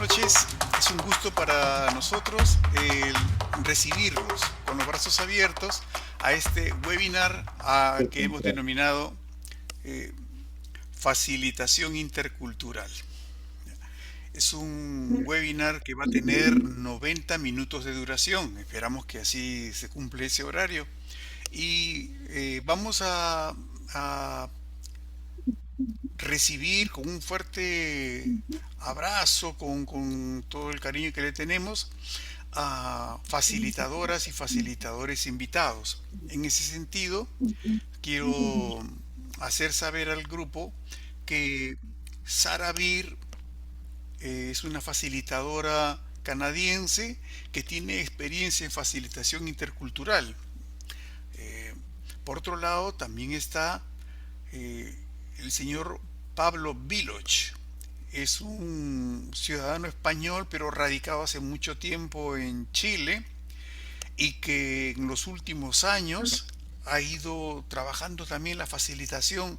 noches. Es un gusto para nosotros el recibirlos con los brazos abiertos a este webinar que hemos denominado eh, Facilitación Intercultural. Es un webinar que va a tener 90 minutos de duración. Esperamos que así se cumple ese horario. Y vamos a recibir con un fuerte abrazo, con todo el cariño que le tenemos, a facilitadoras y facilitadores invitados. En ese sentido, quiero hacer saber al grupo que Sara Beer es una facilitadora canadiense que tiene experiencia en facilitación intercultural. Eh, por otro lado, también está eh, el señor Pablo Viloch. Es un ciudadano español, pero radicado hace mucho tiempo en Chile y que en los últimos años ha ido trabajando también la facilitación,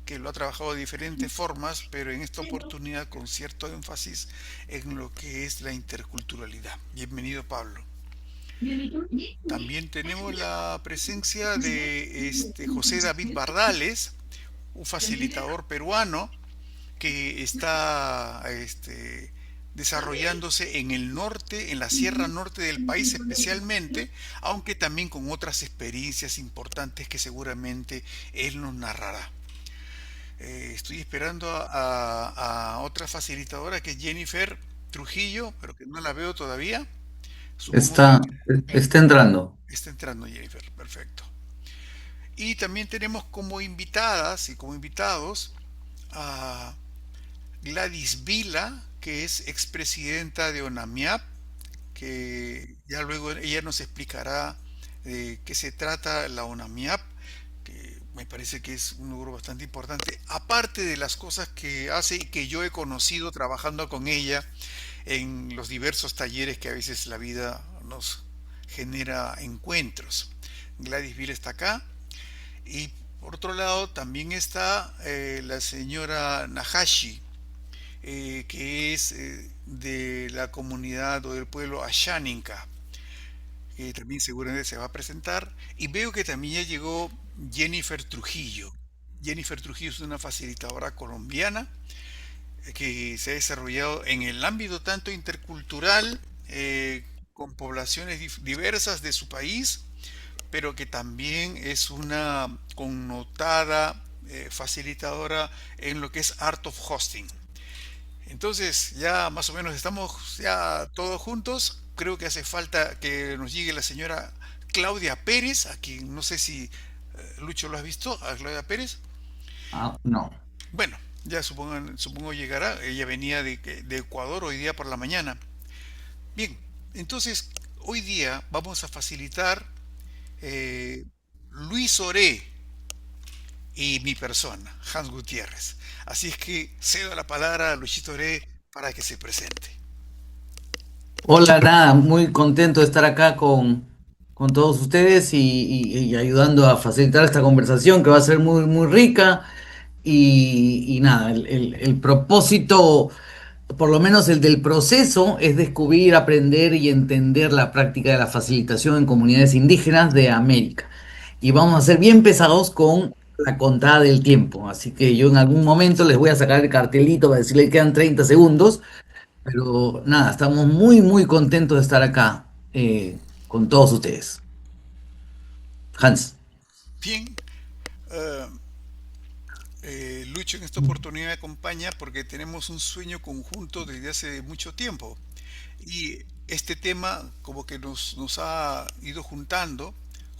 que lo ha trabajado de diferentes formas, pero en esta oportunidad con cierto énfasis en lo que es la interculturalidad. Bienvenido, Pablo. También tenemos la presencia de José David Bardales, un facilitador peruano que está desarrollándose en el norte, en la sierra norte del país especialmente, aunque también con otras experiencias importantes que seguramente él nos narrará. Estoy esperando a otra facilitadora que es Jennifer Trujillo, pero que no la veo todavía. Supongo que Está entrando. está entrando Jennifer, perfecto. Y también tenemos como invitadas y como invitados a Gladys Vila, que es expresidenta de ONAMIAP, que ya luego ella nos explicará de qué se trata la ONAMIAP, que me parece que es un logro bastante importante, aparte de las cosas que hace y que yo he conocido trabajando con ella en los diversos talleres que a veces la vida nos genera encuentros. Gladys Vila está acá y por otro lado también está la señora Nahashi, que es de la comunidad o del pueblo Ashaninka, que también seguramente se va a presentar. Y veo que también ya llegó Jennifer Trujillo. Jennifer Trujillo es una facilitadora colombiana que se ha desarrollado en el ámbito tanto intercultural, con poblaciones diversas de su país, pero que también es una connotada facilitadora en lo que es Art of Hosting. Entonces, ya más o menos estamos ya todos juntos. Creo que hace falta que nos llegue la señora Claudia Pérez, a quien no sé si Lucho lo has visto, a Claudia Pérez. Ah, no. Bueno, ya supongo llegará. Ella venía de Ecuador hoy día por la mañana. Bien, entonces hoy día vamos a facilitar eh, Luis Oré y mi persona, Hans Gutiérrez. Así es que cedo la palabra a Luisito Oré para que se presente. Hola, nada, muy contento de estar acá con todos ustedes y ayudando a facilitar esta conversación que va a ser muy, muy rica. Y nada, el propósito, por lo menos el del proceso, es descubrir, aprender y entender la práctica de la facilitación en comunidades indígenas de América. Y vamos a ser bien pesados con la contada del tiempo. Así que yo en algún momento les voy a sacar el cartelito para decirles que quedan 30 segundos. Pero nada, estamos muy, muy contentos de estar acá con todos ustedes. Hans. Bien, eh, Lucho en esta oportunidad me acompaña porque tenemos un sueño conjunto desde hace mucho tiempo. Y este tema como que nos ha ido juntando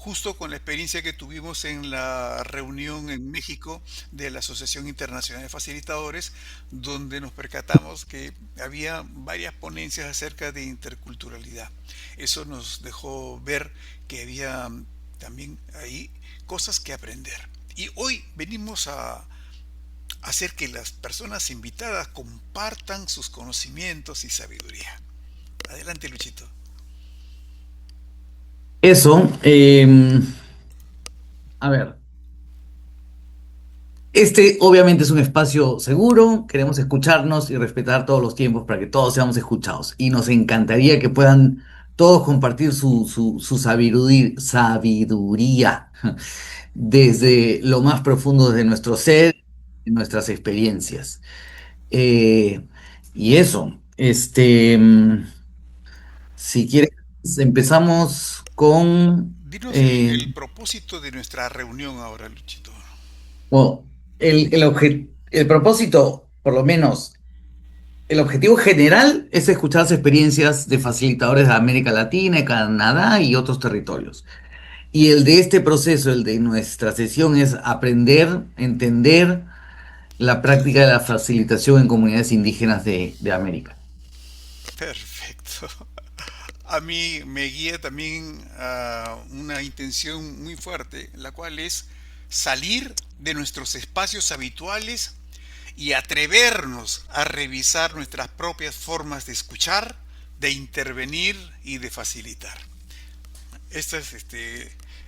justo con la experiencia que tuvimos en la reunión en México de la Asociación Internacional de Facilitadores, donde nos percatamos que había varias ponencias acerca de interculturalidad. Eso nos dejó ver que había también ahí cosas que aprender. Y hoy venimos a hacer que las personas invitadas compartan sus conocimientos y sabiduría. Adelante, Luchito. Eso, a ver, Este obviamente es un espacio seguro, queremos escucharnos y respetar todos los tiempos para que todos seamos escuchados. Y nos encantaría que puedan todos compartir su sabiduría desde lo más profundo de nuestro ser, de nuestras experiencias. Eh, y eso, si quieres, empezamos con Dinos eh, el propósito de nuestra reunión ahora, Luchito. bueno, el propósito, por lo menos. El objetivo general es escuchar las experiencias de facilitadores de América Latina, y Canadá y otros territorios. Y el de este proceso, el de nuestra sesión, es aprender, entender la práctica de la facilitación en comunidades indígenas de América. Perfecto. A mí me guía también a una intención muy fuerte, la cual es salir de nuestros espacios habituales y atrevernos a revisar nuestras propias formas de escuchar, de intervenir y de facilitar. Esta es,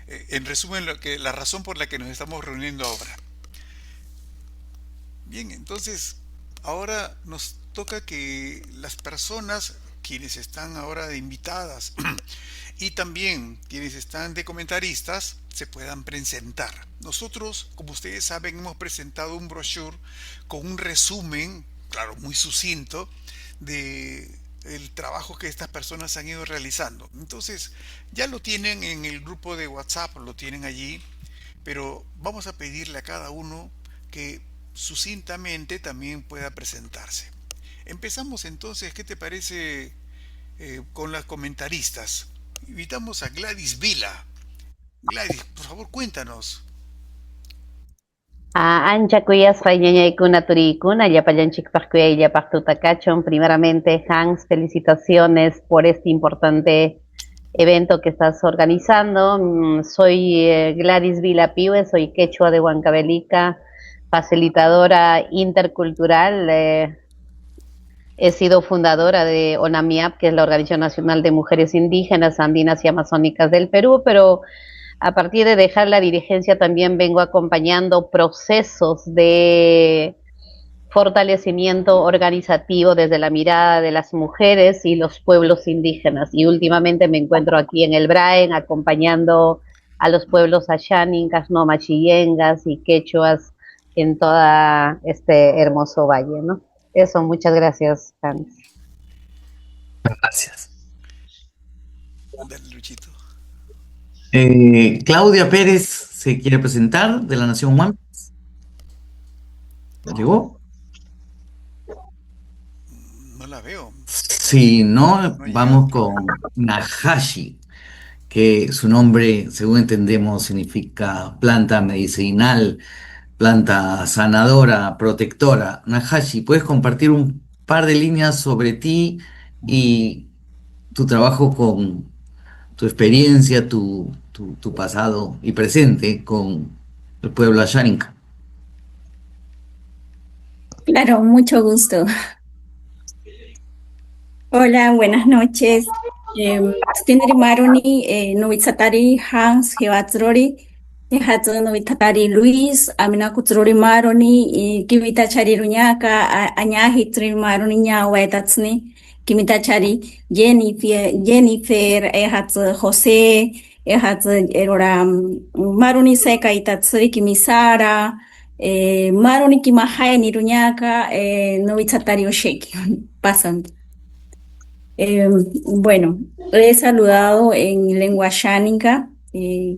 en resumen, la razón por la que nos estamos reuniendo ahora. Bien, entonces, ahora nos toca que las personas, quienes están ahora de invitadas y también quienes están de comentaristas, se puedan presentar. Nosotros, como ustedes saben, hemos presentado un brochure con un resumen, claro, muy sucinto, de el trabajo que estas personas han ido realizando. Entonces, ya lo tienen en el grupo de WhatsApp, lo tienen allí, pero vamos a pedirle a cada uno que sucintamente también pueda presentarse. Empezamos entonces, ¿qué te parece con las comentaristas? Invitamos a Gladys Vila. Gladys, por favor, cuéntanos. Ancha kuyasqa ñañaykuna turiykuna llapallanchikpaq kuyayllapaq tutakachon. Primeramente, Hans, felicitaciones por este importante evento que estás organizando. Soy Gladys Vila Piue, soy quechua de Huancavelica, facilitadora intercultural. He sido fundadora de ONAMIAP, que es la Organización Nacional de Mujeres Indígenas, Andinas y Amazónicas del Perú, pero a partir de dejar la dirigencia también vengo acompañando procesos de fortalecimiento organizativo desde la mirada de las mujeres y los pueblos indígenas. Y últimamente me encuentro aquí en el Braen acompañando a los pueblos asháningas, no machillengas y quechuas en toda este hermoso valle, ¿no? Eso, muchas gracias, Hans. Gracias. Dale, Luchito. Claudia Pérez se quiere presentar de la Nación Huam. ¿Llegó? No la veo. Si no, No ha llegado vamos todavía. con Nahashi, que su nombre, según entendemos, significa planta medicinal, planta sanadora, protectora. Nahashi, ¿puedes compartir un par de líneas sobre ti y tu trabajo con tu experiencia, tu pasado y presente con el pueblo asháninca? Claro, mucho gusto. Hola, buenas noches. Stinri Maroni, Novitsatari Hans Hevatzrori, Hatsu Novitsatari Luis, Amina Kutsrori Maroni, Kimita Chari Ruñaka, Añahi Tri Maroni Ñawetatsni, Kimita Chari Jennifer, Hatsu José, Hatsu Erora Maroni Seka Itatsri Kimisara, Maroni Kimahaya Niruñaka, Novitsatari Osheki. Pasan. Bueno, he saludado en lengua shánica.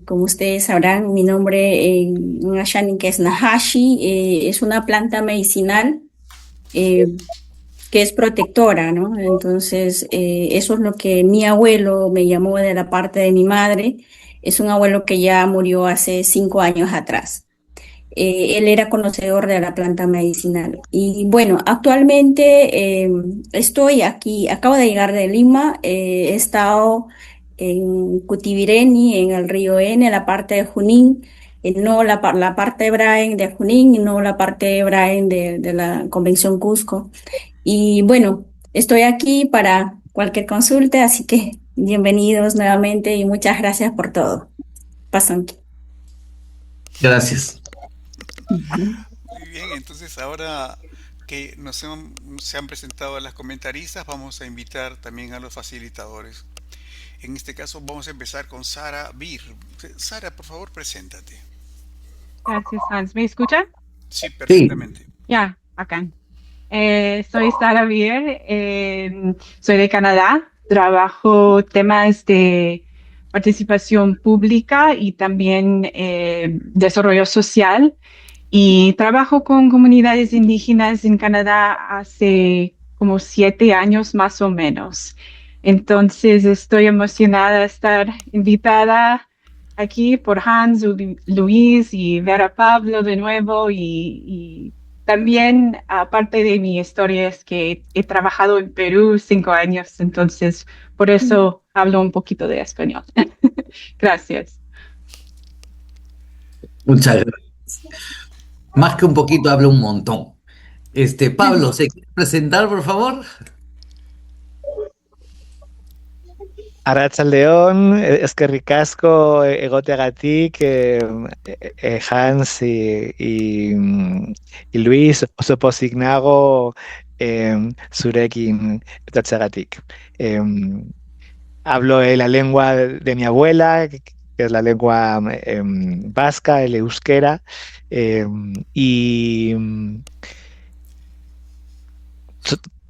Como ustedes sabrán, mi nombre en shánica es Nahashi. Es una planta medicinal eh, que es protectora, ¿no? Entonces, eso es lo que mi abuelo me llamó de la parte de mi madre. Es un abuelo que ya murió hace 5 años atrás. Él era conocedor de la planta medicinal. Y bueno, actualmente estoy aquí, acabo de llegar de Lima, he estado en Cutivireni, en el río N, en la parte de Junín, no la parte de Braen de Junín, y no la parte de Braen de la Convención Cusco. Y bueno, estoy aquí para cualquier consulta, así que bienvenidos nuevamente y muchas gracias por todo. Pasan. Gracias. bien, entonces ahora que se han presentado las comentaristas, vamos a invitar también a los facilitadores. En este caso vamos a empezar con Sara Bir. Sara, por favor, preséntate. Gracias, Hans. ¿Me escucha? Sí, Sí, perfectamente. Ya, acá. Soy Sara Bier, soy de Canadá, trabajo temas de participación pública y también desarrollo social y trabajo con comunidades indígenas en Canadá hace como 7 años más o menos. Entonces estoy emocionada de estar invitada aquí por Hans, Luis y ver a Pablo de nuevo y también, aparte de mi historia, es que he trabajado en Perú 5 años, entonces por eso hablo un poquito de español. Gracias. muchas gracias. Más que un poquito, hablo un montón. Pablo, ¿se quiere presentar, por favor? Arratsaldeon, eskerrik asko egoteagatik, Hans y Luis, oso pozik nago zurekin etortzeagatik. Hablo la lengua de mi abuela, que es la lengua vasca, el euskera, y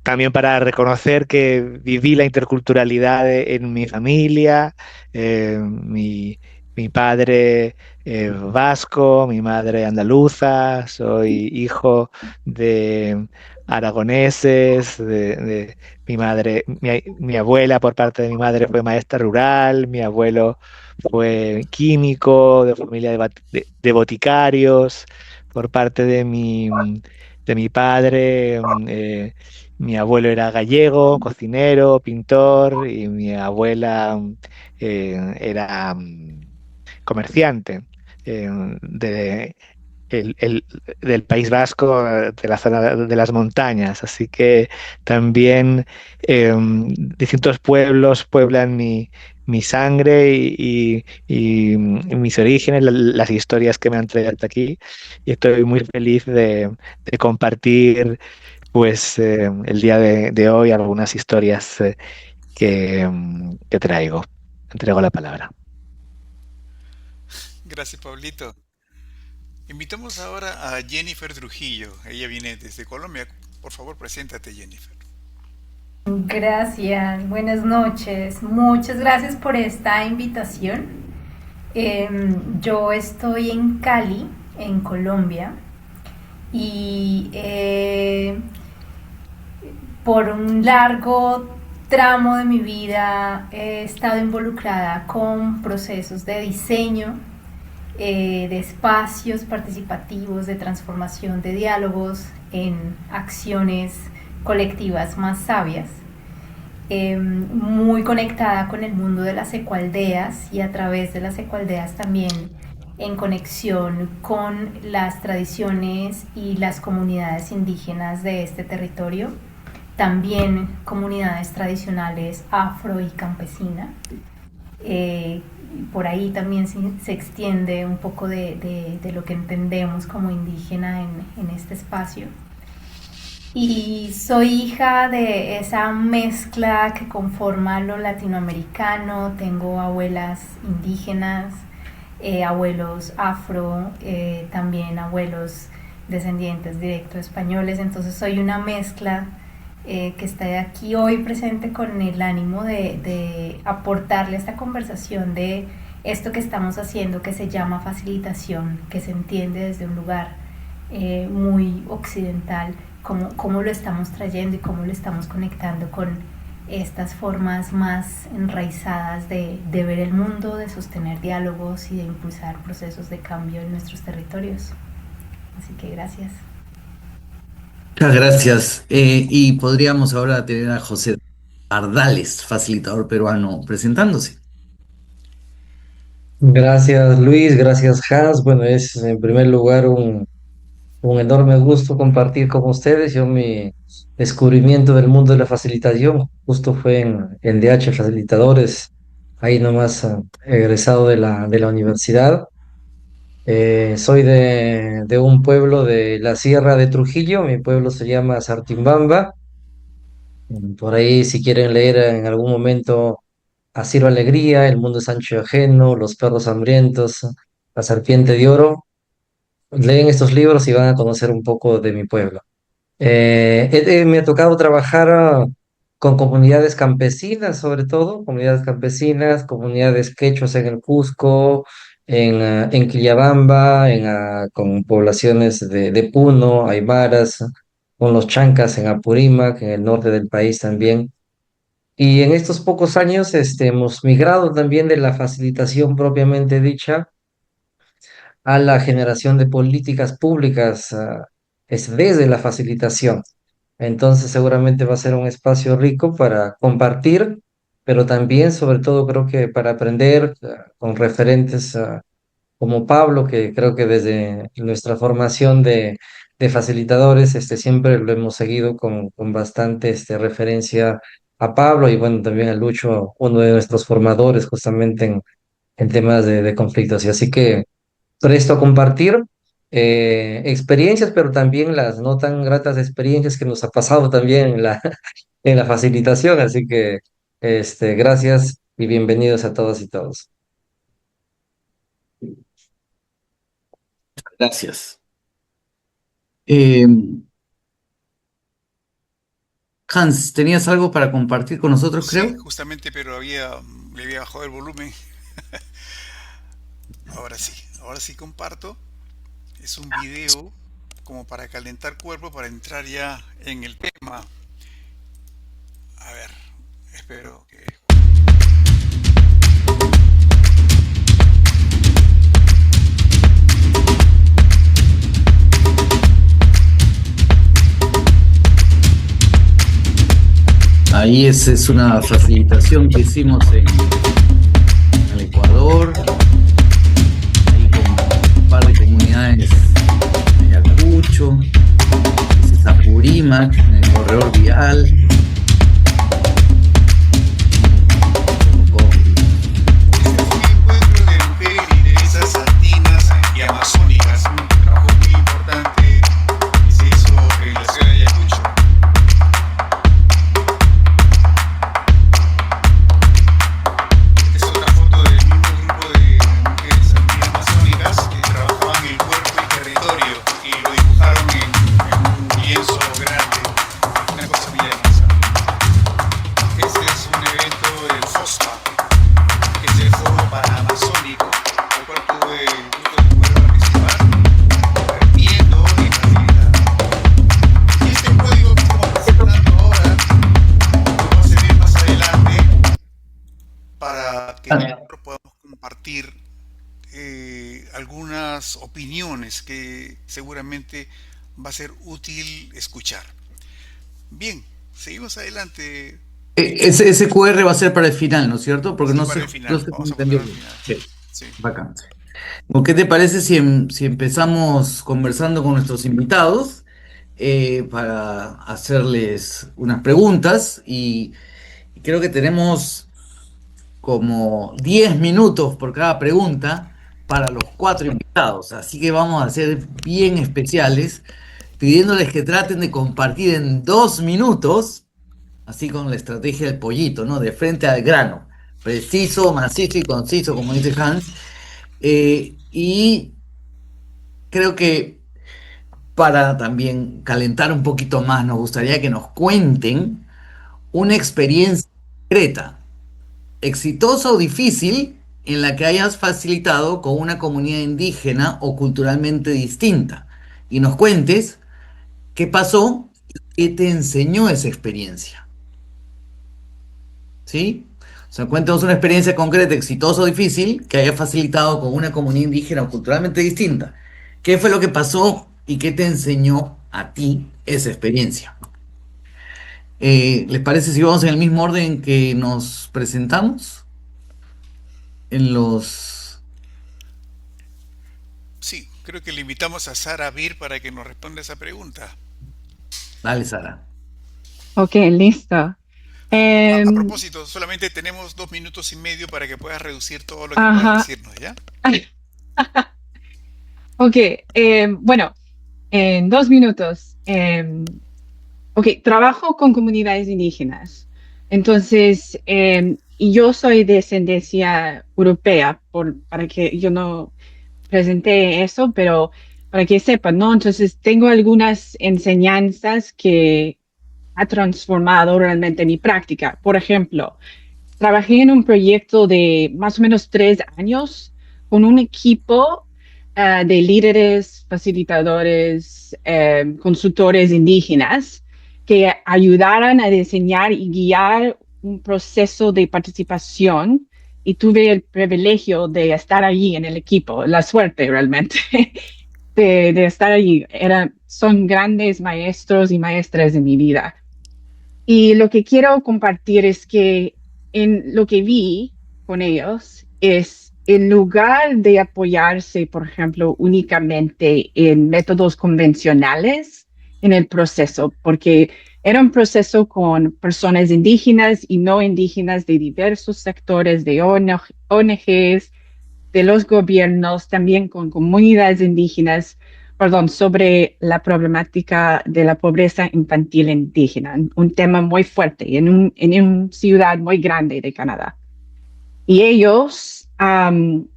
también para reconocer que viví la interculturalidad en mi familia, mi padre vasco, mi madre andaluza, soy hijo de aragoneses, de mi madre, mi abuela por parte de mi madre fue maestra rural, mi abuelo fue químico, de familia de boticarios, por parte de mi padre. Mi abuelo era gallego, cocinero, pintor, y mi abuela era comerciante de, del País Vasco, de la zona de las montañas. Así que también distintos pueblos pueblan mi sangre y mis orígenes, las historias que me han traído hasta aquí. Y estoy muy feliz de compartir pues el día de hoy algunas historias que traigo. Entrego la palabra. Gracias, Pablito. Invitamos ahora a Jennifer Trujillo. Ella viene desde Colombia. Por favor, preséntate, Jennifer. Gracias, buenas noches. Muchas gracias por esta invitación. Yo estoy en Cali, en Colombia, y por un largo tramo de mi vida he estado involucrada con procesos de diseño, de espacios participativos, de transformación de diálogos en acciones colectivas más sabias, muy conectada con el mundo de las ecoaldeas y a través de las ecoaldeas también en conexión con las tradiciones y las comunidades indígenas de este territorio, también comunidades tradicionales afro y campesina. Por ahí también se extiende un poco de lo que entendemos como indígena en este espacio. Y soy hija de esa mezcla que conforma lo latinoamericano. Tengo abuelas indígenas, abuelos afro, también abuelos descendientes directos españoles. Entonces soy una mezcla que está aquí hoy presente con el ánimo de aportarle a esta conversación de esto que estamos haciendo, que se llama facilitación, que se entiende desde un lugar muy occidental, cómo lo estamos trayendo y cómo lo estamos conectando con estas formas más enraizadas de ver el mundo, de sostener diálogos y de impulsar procesos de cambio en nuestros territorios. Así que gracias. Muchas gracias. Y podríamos ahora tener a José Ardales, facilitador peruano, presentándose. Gracias Luis, gracias Hans. Bueno, es en primer lugar un enorme gusto compartir con ustedes. Yo mi descubrimiento del mundo de la facilitación justo fue en DH Facilitadores, ahí nomás egresado de la universidad. Soy de un pueblo de la Sierra de Trujillo, mi pueblo se llama Sartimbamba. Por ahí, si quieren leer en algún momento A Ciro Alegría, El mundo es ancho y ajeno, Los perros hambrientos, La serpiente de oro, leen estos libros y van a conocer un poco de mi pueblo. Me ha tocado trabajar con comunidades campesinas, sobre todo, comunidades campesinas, comunidades quechuas en el Cusco, en Quillabamba, con poblaciones de Puno, Aymaras, con los Chancas en Apurímac, en el norte del país también. Y en estos pocos años hemos migrado también de la facilitación propiamente dicha a la generación de políticas públicas, es desde la facilitación. Entonces seguramente va a ser un espacio rico para compartir, pero también, sobre todo, creo que para aprender con referentes como Pablo, que creo que desde nuestra formación de facilitadores siempre lo hemos seguido con bastante referencia a Pablo y bueno, también a Lucho, uno de nuestros formadores justamente en temas de conflictos. Y así que presto a compartir experiencias, pero también las no tan gratas experiencias que nos ha pasado también en en la facilitación. Así que gracias y bienvenidos a todas y todos. Gracias. Eh, Hans, ¿tenías algo para compartir con nosotros, Sí, creo? justamente, pero le había bajado el volumen. Ahora sí comparto. Es un video como para calentar cuerpo, para entrar ya en el tema. A ver, espero que... Ahí es una facilitación que hicimos en el Ecuador, ahí con un par de comunidades de Ayacucho, Apurímac, en el corredor vial. Este fue un encuentro de mujeres lideresas andinas y amazónicas, un trabajo muy importante que se hizo en la ciudad de Ayacucho. Esta es otra foto del mismo grupo de mujeres andinas amazónicas que trabajaban el cuerpo y territorio y lo dibujaron en un lienzo grande, una cosa muy hermosa. Este es un evento del FOSPA, que es el Foro Panamazónico, al cual tuve el gusto de poder participar, viendo y facilitando. Y este código que estamos presentando ahora nos va a servir más adelante para que nosotros podamos compartir algunas opiniones que seguramente va a ser útil escuchar. Bien, seguimos adelante. Ese QR va a ser para el final, ¿no es cierto? Porque Sí, no para sé, el final, cómo vamos a entendió ponerlo al bien. final. Sí, Sí. bacán. ¿O qué te parece si empezamos conversando con nuestros invitados para hacerles unas preguntas? Y creo que tenemos como 10 minutos por cada pregunta para los 4 invitados. Así que vamos a ser bien especiales, pidiéndoles que traten de compartir en 2 minutos, así con la estrategia del pollito, ¿no? De frente al grano. Preciso, macizo y conciso, como dice Hans. Y creo que para también calentar un poquito más, nos gustaría que nos cuenten una experiencia concreta, exitosa o difícil, en la que hayas facilitado con una comunidad indígena o culturalmente distinta. Y nos cuentes qué pasó y qué te enseñó esa experiencia. ¿Sí? O sea, cuéntanos una experiencia concreta, exitosa o difícil, que haya facilitado con una comunidad indígena o culturalmente distinta. ¿Qué fue lo que pasó y qué te enseñó a ti esa experiencia? ¿Les parece si vamos en el mismo orden que nos presentamos? En los... Sí, creo que le invitamos a Sara Bir para que nos responda esa pregunta. Dale, Sara. Ok, listo. A propósito, solamente tenemos 2 minutos y medio para que puedas reducir todo lo que puedas Ajá. decirnos, ¿ya? Ok, bueno, en 2 minutos. Ok, trabajo con comunidades indígenas. Entonces, y yo soy de descendencia europea, para que yo no presenté eso, pero para que sepan, ¿no? Entonces, tengo algunas enseñanzas que ha transformado realmente mi práctica. Por ejemplo, trabajé en un proyecto de más o menos 3 años con un equipo de líderes, facilitadores, consultores indígenas que ayudaran a diseñar y guiar un proceso de participación y tuve el privilegio de estar allí en el equipo, la suerte realmente de estar allí. Son grandes maestros y maestras de mi vida. Y lo que quiero compartir es que en lo que vi con ellos es en lugar de apoyarse, por ejemplo, únicamente en métodos convencionales en el proceso, porque era un proceso con personas indígenas y no indígenas de diversos sectores, de ONGs, de los gobiernos, también con comunidades indígenas, perdón, sobre la problemática de la pobreza infantil indígena, un tema muy fuerte en una ciudad muy grande de Canadá. Y ellos han,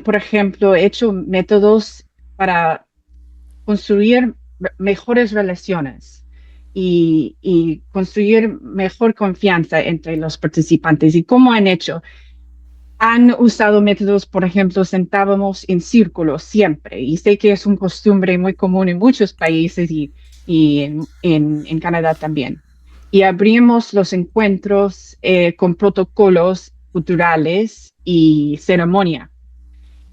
por ejemplo, hecho métodos para construir mejores relaciones y construir mejor confianza entre los participantes. ¿Y cómo han hecho? Han usado métodos, por ejemplo, sentábamos en círculo siempre, y sé que es una costumbre muy común en muchos países y en Canadá también. Y abrimos los encuentros con protocolos culturales y ceremonia.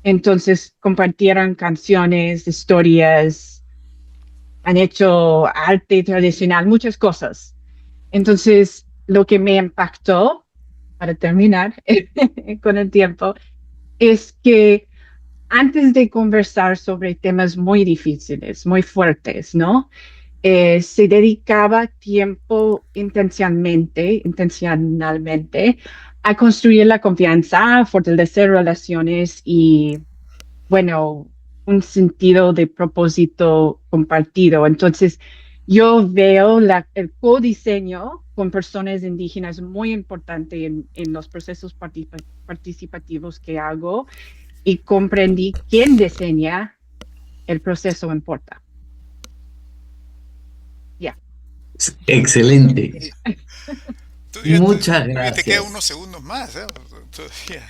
Entonces compartieron canciones, historias, han hecho arte tradicional, muchas cosas. Entonces, lo que me impactó, para terminar con el tiempo, es que antes de conversar sobre temas muy difíciles, muy fuertes, ¿no? Se dedicaba tiempo intencionalmente a construir la confianza, a fortalecer relaciones y, bueno, un sentido de propósito compartido. Entonces, yo veo el codiseño con personas indígenas muy importante en los procesos participativos que hago y comprendí quién diseña el proceso importa. Ya. Excelente. Todavía, Muchas todavía te quedan unos gracias. segundos más, ¿eh? Todavía.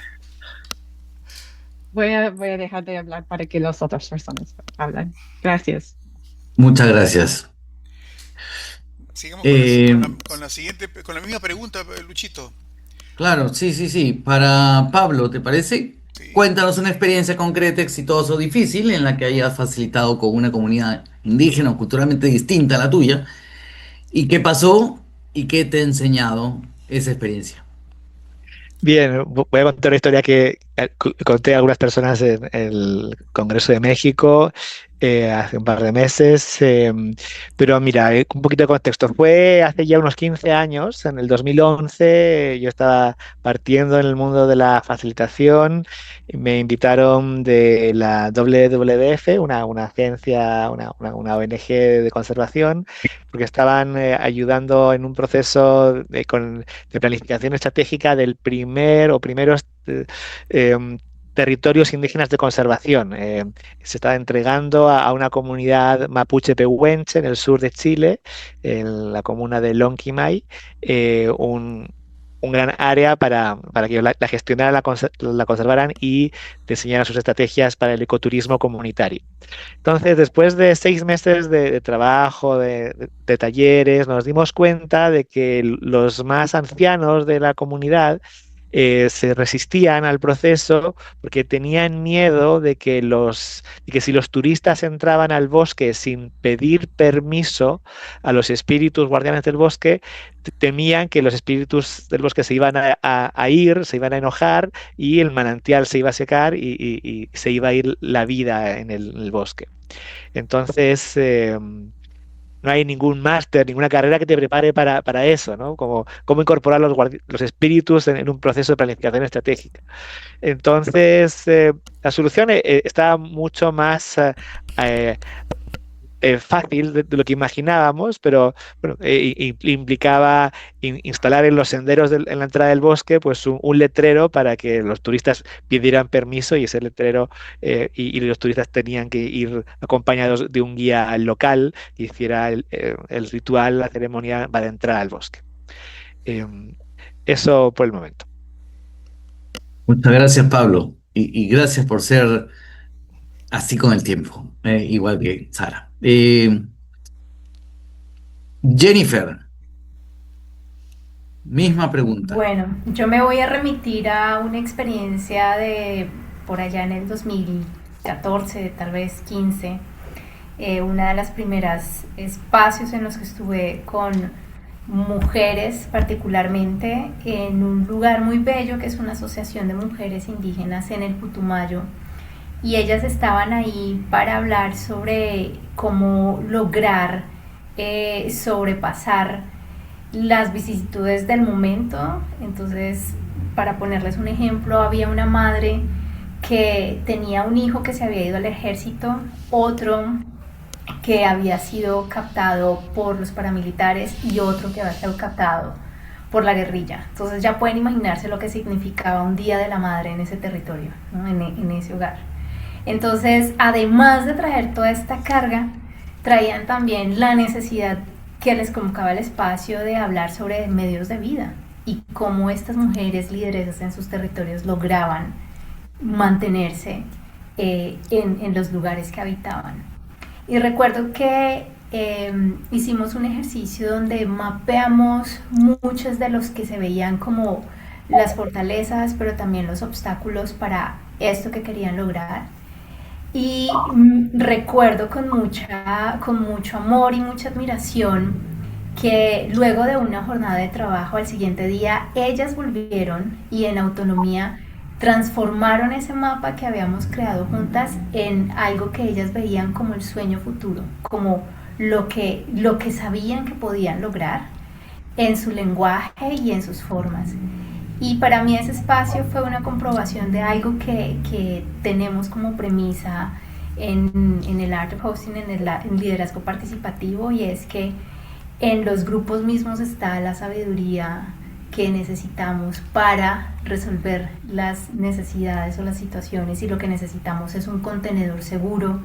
Voy a dejar de hablar para que las otras personas hablen. Gracias. Muchas gracias. Sigamos Eh, con la siguiente, con la misma pregunta, Luchito. claro, sí, sí, sí. Para Pablo, ¿te parece? Sí. Cuéntanos una experiencia concreta, exitosa o difícil en la que hayas facilitado con una comunidad indígena o culturalmente distinta a la tuya. ¿Y qué pasó y qué te ha enseñado esa experiencia? Bien, voy a contar una historia que conté a algunas personas en el Congreso de México hace un par de meses, pero mira, un poquito de contexto. Fue hace ya unos 15 años, en el 2011, yo estaba partiendo en el mundo de la facilitación, y me invitaron de la WWF, una agencia, una ONG de conservación, porque estaban ayudando en un proceso de planificación estratégica del primer o primeros em, territorios indígenas de conservación. Se está entregando a una comunidad mapuche pehuenche en el sur de Chile, en la comuna de Lonquimay, un gran área para que la gestionaran, la conservaran y diseñaran sus estrategias para el ecoturismo comunitario. Entonces, después de 6 meses de trabajo, de talleres, nos dimos cuenta de que los más ancianos de la comunidad se resistían al proceso porque tenían miedo de que si los turistas entraban al bosque sin pedir permiso a los espíritus guardianes del bosque, temían que los espíritus del bosque se iban a ir, se iban a enojar y el manantial se iba a secar y se iba a ir la vida en el bosque. Entonces, no hay ningún máster, ninguna carrera que te prepare para eso, ¿no? Como cómo incorporar los espíritus en un proceso de planificación estratégica. Entonces, la solución está mucho más eh, fácil de lo que imaginábamos, pero bueno, implicaba instalar en los senderos en la entrada del bosque pues un letrero para que los turistas pidieran permiso y ese letrero y los turistas tenían que ir acompañados de un guía local que hiciera el ritual, la ceremonia para entrar al bosque. Eso por el momento. Muchas gracias, Pablo. Y gracias por ser así con el tiempo, igual que Sara. Jennifer, misma pregunta. Bueno, yo me voy a remitir a una experiencia de por allá en el 2014, tal vez 15, una de las primeras espacios en los que estuve con mujeres particularmente en un lugar muy bello que es una asociación de mujeres indígenas en el Putumayo, y ellas estaban ahí para hablar sobre cómo lograr sobrepasar las vicisitudes del momento. Entonces, para ponerles un ejemplo, había una madre que tenía un hijo que se había ido al ejército, otro que había sido captado por los paramilitares y otro que había sido captado por la guerrilla. Entonces ya pueden imaginarse lo que significaba un día de la madre en ese territorio, ¿no? En ese hogar. Entonces, además de traer toda esta carga, traían también la necesidad que les convocaba el espacio de hablar sobre medios de vida y cómo estas mujeres lideresas en sus territorios lograban mantenerse en los lugares que habitaban. Y recuerdo que hicimos un ejercicio donde mapeamos muchos de los que se veían como las fortalezas, pero también los obstáculos para esto que querían lograr. Y recuerdo con mucho amor y mucha admiración que luego de una jornada de trabajo al siguiente día ellas volvieron y en autonomía transformaron ese mapa que habíamos creado juntas en algo que ellas veían como el sueño futuro, como lo que sabían que podían lograr en su lenguaje y en sus formas. Y para mí ese espacio fue una comprobación de algo que tenemos como premisa en el Art of Hosting, en el liderazgo participativo, y es que en los grupos mismos está la sabiduría que necesitamos para resolver las necesidades o las situaciones, y lo que necesitamos es un contenedor seguro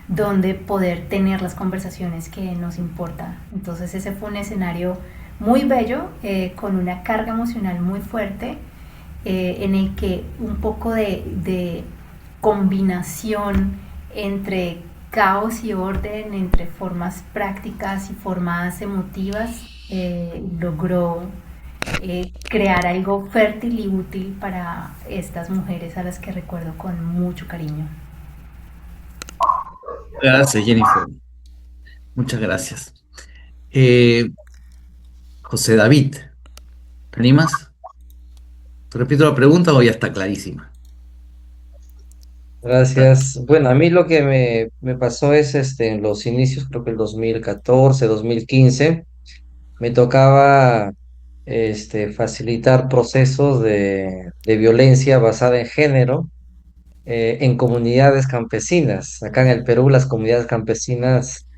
donde poder tener las conversaciones que nos importan. Entonces ese fue un escenario muy bello, con una carga emocional muy fuerte, en el que un poco de combinación entre caos y orden, entre formas prácticas y formas emotivas, logró crear algo fértil y útil para estas mujeres a las que recuerdo con mucho cariño. Gracias, Jennifer. Muchas gracias. José David, ¿te animas? ¿Te repito la pregunta o ya está clarísima? Gracias. Bueno, a mí lo que me pasó es en los inicios, creo que el 2014, 2015, me tocaba facilitar procesos de violencia basada en género en comunidades campesinas. Acá en el Perú, las comunidades campesinas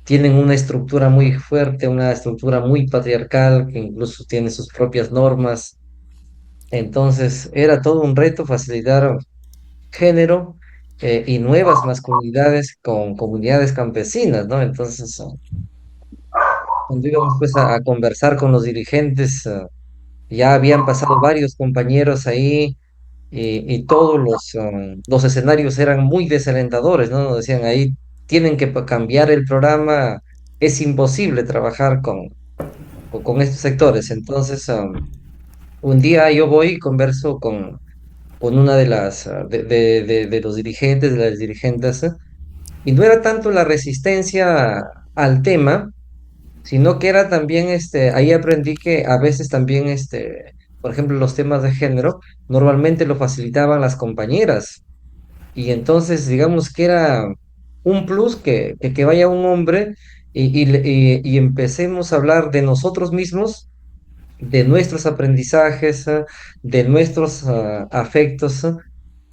tienen una estructura muy fuerte, una estructura muy patriarcal, que incluso tiene sus propias normas. Entonces, era todo un reto facilitar género y nuevas masculinidades con comunidades campesinas, ¿no? Entonces, cuando íbamos pues a conversar con los dirigentes, ya habían pasado varios compañeros ahí y todos los escenarios eran muy desalentadores, ¿no? Nos decían ahí, tienen que cambiar el programa, es imposible trabajar con estos sectores. Entonces, un día yo voy y converso con una de de los dirigentes, de las dirigentes, y no era tanto la resistencia al tema, sino que era también, ahí aprendí que a veces también, por ejemplo, los temas de género, normalmente lo facilitaban las compañeras. Y entonces, digamos que era un plus que vaya un hombre y empecemos a hablar de nosotros mismos, de nuestros aprendizajes, de nuestros afectos.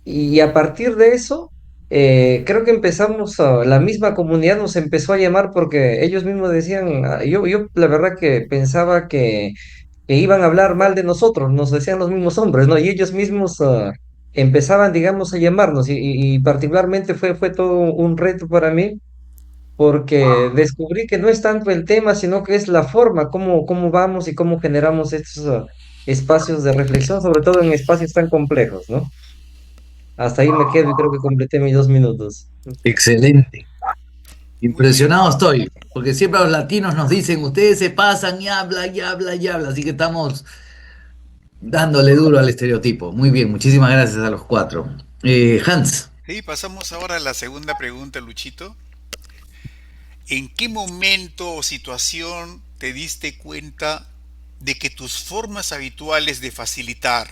Y a partir de eso, creo que empezamos, la misma comunidad nos empezó a llamar porque ellos mismos decían, yo la verdad que pensaba que iban a hablar mal de nosotros, nos decían los mismos hombres, ¿no? Y ellos mismos empezaban, digamos, a llamarnos y particularmente fue todo un reto para mí porque descubrí que no es tanto el tema, sino que es la forma, cómo vamos y cómo generamos estos espacios de reflexión, sobre todo en espacios tan complejos, ¿no? Hasta ahí me quedo y creo que completé mis 2 minutos. Excelente. Muy bien. Impresionado estoy, porque siempre los latinos nos dicen, ustedes se pasan y hablan y hablan y hablan, así que estamos dándole duro al estereotipo. Muy bien, muchísimas gracias a los cuatro. Hans, Y pasamos ahora a la segunda pregunta, Luchito. ¿En qué momento o situación te diste cuenta de que tus formas habituales de facilitar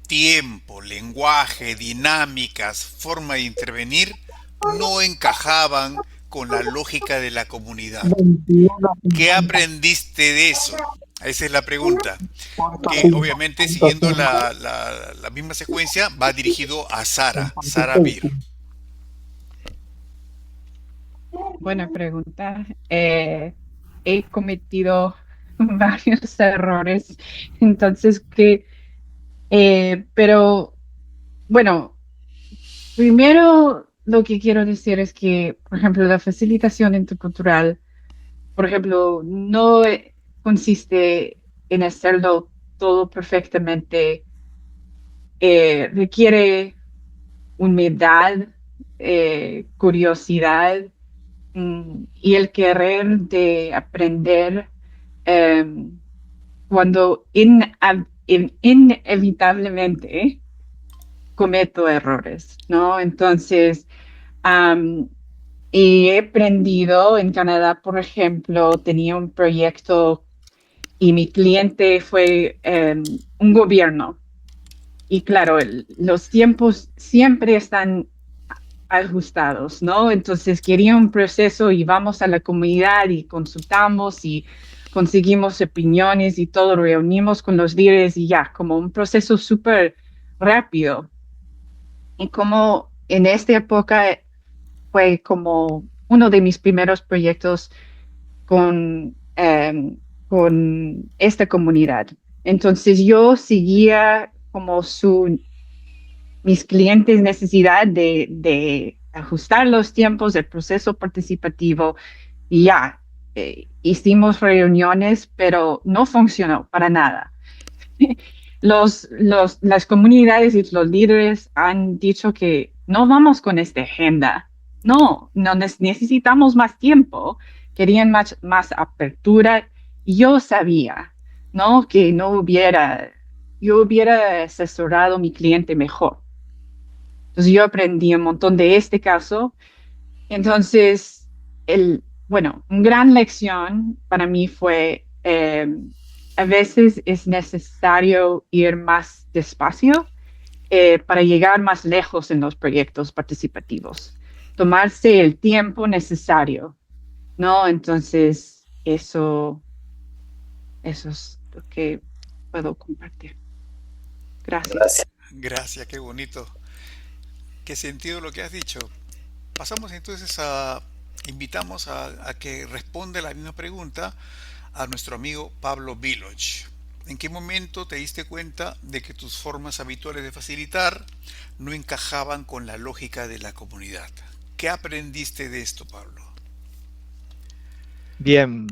tiempo, lenguaje, dinámicas, forma de intervenir no encajaban con la lógica de la comunidad? ¿Qué aprendiste de eso? Esa es la pregunta, que obviamente siguiendo la misma secuencia va dirigido a Sara Bir. Buena pregunta. He cometido varios errores, entonces pero bueno, primero lo que quiero decir es que, por ejemplo, la facilitación intercultural, por ejemplo, no consiste en hacerlo todo perfectamente. Requiere humildad, curiosidad, y el querer de aprender, em, cuando inevitablemente cometo errores, ¿no? Entonces, am, y he aprendido en Canadá, por ejemplo, tenía un proyecto y mi cliente fue un gobierno. Y claro, los tiempos siempre están ajustados, ¿no? Entonces quería un proceso y vamos a la comunidad y consultamos y conseguimos opiniones y todo, reunimos con los líderes y ya, como un proceso súper rápido. Y como en esta época fue como uno de mis primeros proyectos con esta comunidad. Entonces yo seguía como mis clientes necesidad de ajustar los tiempos del proceso participativo y ya, hicimos reuniones, pero no funcionó para nada. Las comunidades y los líderes han dicho que no vamos con esta agenda. No necesitamos más tiempo. Querían más apertura. Y yo sabía, ¿no? Que yo hubiera asesorado a mi cliente mejor. Entonces yo aprendí un montón de este caso. Entonces, bueno, una gran lección para mí fue, a veces es necesario ir más despacio para llegar más lejos en los proyectos participativos. Tomarse el tiempo necesario, ¿no? Entonces, eso es lo que puedo compartir. Gracias. Gracias, qué bonito. Qué sentido lo que has dicho. Pasamos entonces invitamos a que responda la misma pregunta a nuestro amigo Pablo Viloch. ¿En qué momento te diste cuenta de que tus formas habituales de facilitar no encajaban con la lógica de la comunidad? ¿Qué aprendiste de esto, Pablo? Bien,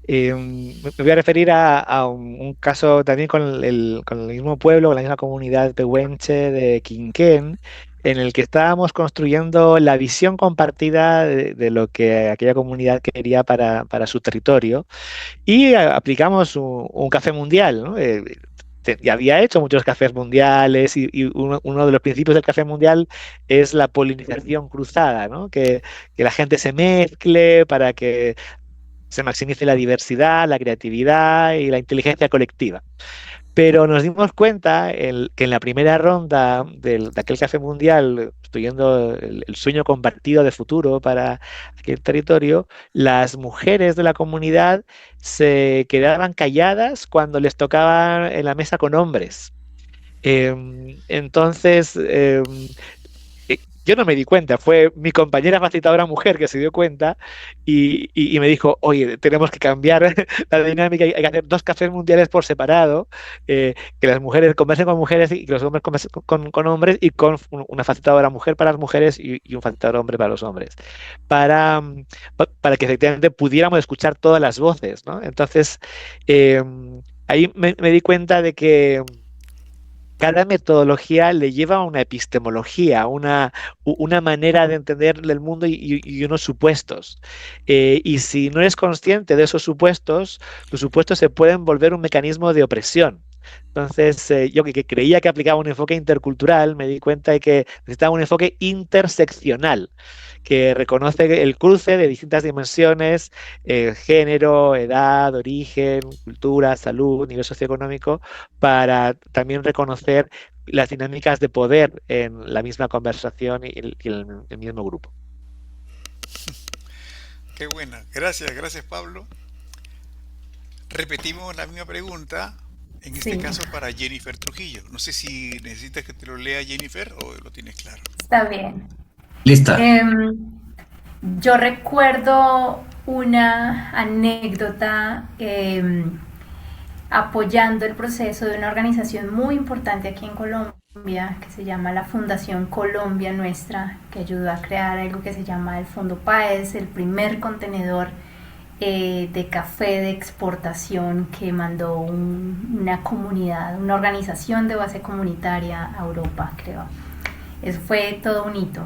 me voy a referir a un caso también con el mismo pueblo, con la misma comunidad pehuenche de Quinquén, en el que estábamos construyendo la visión compartida de lo que aquella comunidad quería para su territorio y aplicamos un café mundial, ¿no? Ya había hecho muchos cafés mundiales y uno de los principios del café mundial es la polinización cruzada, ¿no? Que la gente se mezcle para que se maximice la diversidad, la creatividad y la inteligencia colectiva. Pero nos dimos cuenta que en la primera ronda de aquel café mundial, construyendo el sueño compartido de futuro para aquel territorio, las mujeres de la comunidad se quedaban calladas cuando les tocaba en la mesa con hombres. Entonces, yo no me di cuenta, fue mi compañera facilitadora mujer que se dio cuenta y me dijo, oye, tenemos que cambiar la dinámica, hay que hacer dos cafés mundiales por separado, que las mujeres conversen con mujeres y que los hombres conversen con hombres y con una facilitadora mujer para las mujeres y un facilitador hombre para los hombres, para que efectivamente pudiéramos escuchar todas las voces, ¿no? Entonces, ahí me di cuenta de que cada metodología le lleva a una epistemología, una manera de entender el mundo y unos supuestos. Y si no eres consciente de esos supuestos, los supuestos se pueden volver un mecanismo de opresión. Entonces, yo que creía que aplicaba un enfoque intercultural, me di cuenta de que necesitaba un enfoque interseccional, que reconoce el cruce de distintas dimensiones, género, edad, origen, cultura, salud, nivel socioeconómico, para también reconocer las dinámicas de poder en la misma conversación y el mismo grupo. Qué buena. Gracias, gracias Pablo. Repetimos la misma pregunta, en este Sí, caso para Jennifer Trujillo. No sé si necesitas que te lo lea Jennifer o lo tienes claro. está bien. Lista. Em, yo recuerdo una anécdota apoyando el proceso de una organización muy importante aquí en Colombia que se llama la Fundación Colombia Nuestra, que ayudó a crear algo que se llama el Fondo Paes, el primer contenedor de café de exportación que mandó una comunidad, una organización de base comunitaria a Europa, creo. Eso fue todo un hito.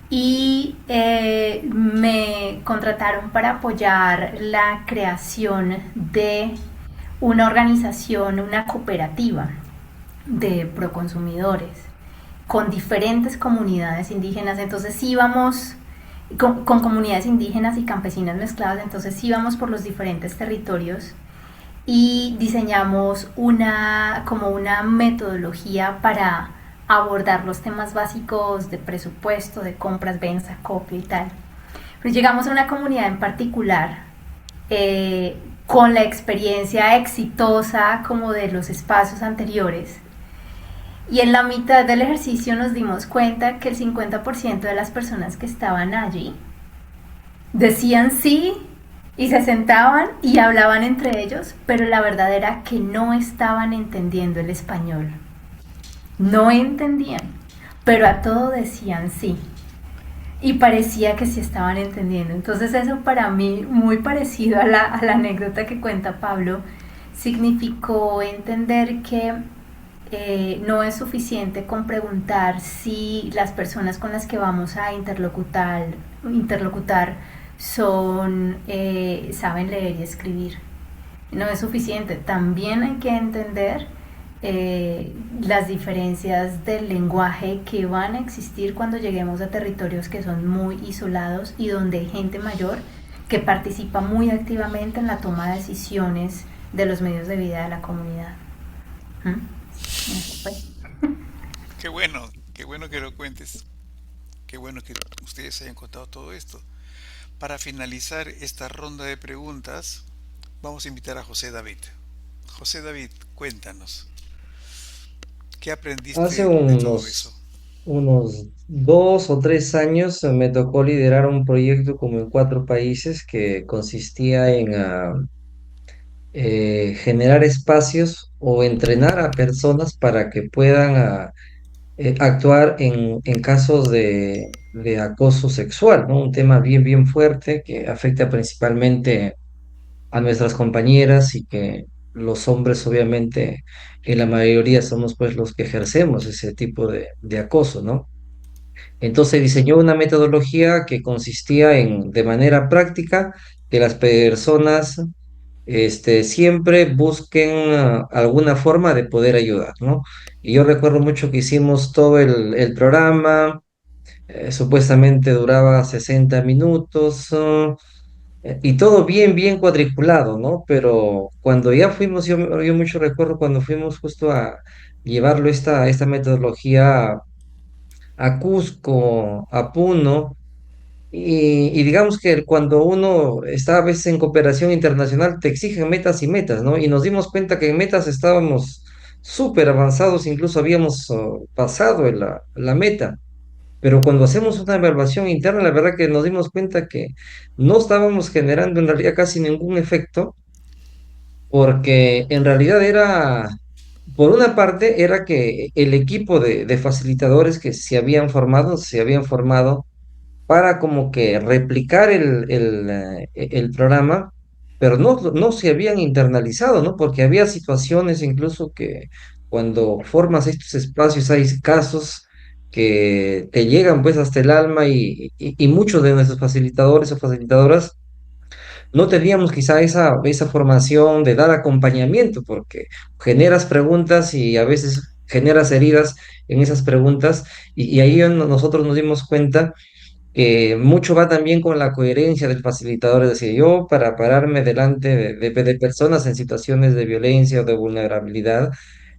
Y me contrataron para apoyar la creación de una organización, una cooperativa de proconsumidores con diferentes comunidades indígenas. Entonces íbamos con comunidades indígenas y campesinas mezcladas, entonces íbamos por los diferentes territorios y diseñamos como una metodología para abordar los temas básicos de presupuesto, de compras, ventas, acopio y tal. Pero llegamos a una comunidad en particular con la experiencia exitosa como de los espacios anteriores. Y en la mitad del ejercicio nos dimos cuenta que el 50% de las personas que estaban allí decían sí y se sentaban y hablaban entre ellos, pero la verdad era que no estaban entendiendo el español. No entendían, pero a todo decían sí. Y parecía que sí estaban entendiendo. Entonces eso para mí, muy parecido a la anécdota que cuenta Pablo, significó entender que no es suficiente con preguntar si las personas con las que vamos a interlocutar saben leer y escribir. No es suficiente. También hay que entender las diferencias del lenguaje que van a existir cuando lleguemos a territorios que son muy isolados y donde hay gente mayor que participa muy activamente en la toma de decisiones de los medios de vida de la comunidad. ¿Mm? Eso fue. Qué bueno que lo cuentes. Qué bueno que ustedes hayan contado todo esto. Para finalizar esta ronda de preguntas, vamos a invitar a José David. José David, cuéntanos, ¿qué Hace aprendiste de todo eso? unos 2 o 3 años me tocó liderar un proyecto como en 4 países que consistía en generar espacios o entrenar a personas para que puedan actuar en casos de acoso sexual, ¿no? Un tema bien, bien fuerte que afecta principalmente a nuestras compañeras y que los hombres obviamente en la mayoría somos pues los que ejercemos ese tipo de acoso, ¿no? Entonces diseñó una metodología que consistía en, de manera práctica, que las personas siempre busquen alguna forma de poder ayudar, ¿no? Y yo recuerdo mucho que hicimos todo el programa, supuestamente duraba 60 minutos, y todo bien, bien cuadriculado, ¿no? Pero cuando ya fuimos, yo mucho recuerdo cuando fuimos justo a llevarlo esta metodología a Cusco, a Puno, y digamos que cuando uno está a veces en cooperación internacional, te exigen metas y metas, ¿no? Y nos dimos cuenta que en metas estábamos súper avanzados, incluso habíamos pasado en la meta. Pero cuando hacemos una evaluación interna, la verdad que nos dimos cuenta que no estábamos generando en realidad casi ningún efecto, porque en realidad era, por una parte, era que el equipo de facilitadores que se habían formado para como que replicar el programa, pero no se habían internalizado, ¿no? Porque había situaciones incluso que cuando formas estos espacios hay casos que te llegan pues hasta el alma y muchos de nuestros facilitadores o facilitadoras no teníamos quizá esa formación de dar acompañamiento, porque generas preguntas y a veces generas heridas en esas preguntas y ahí nosotros nos dimos cuenta que mucho va también con la coherencia del facilitador, es decir, yo para pararme delante de personas en situaciones de violencia o de vulnerabilidad,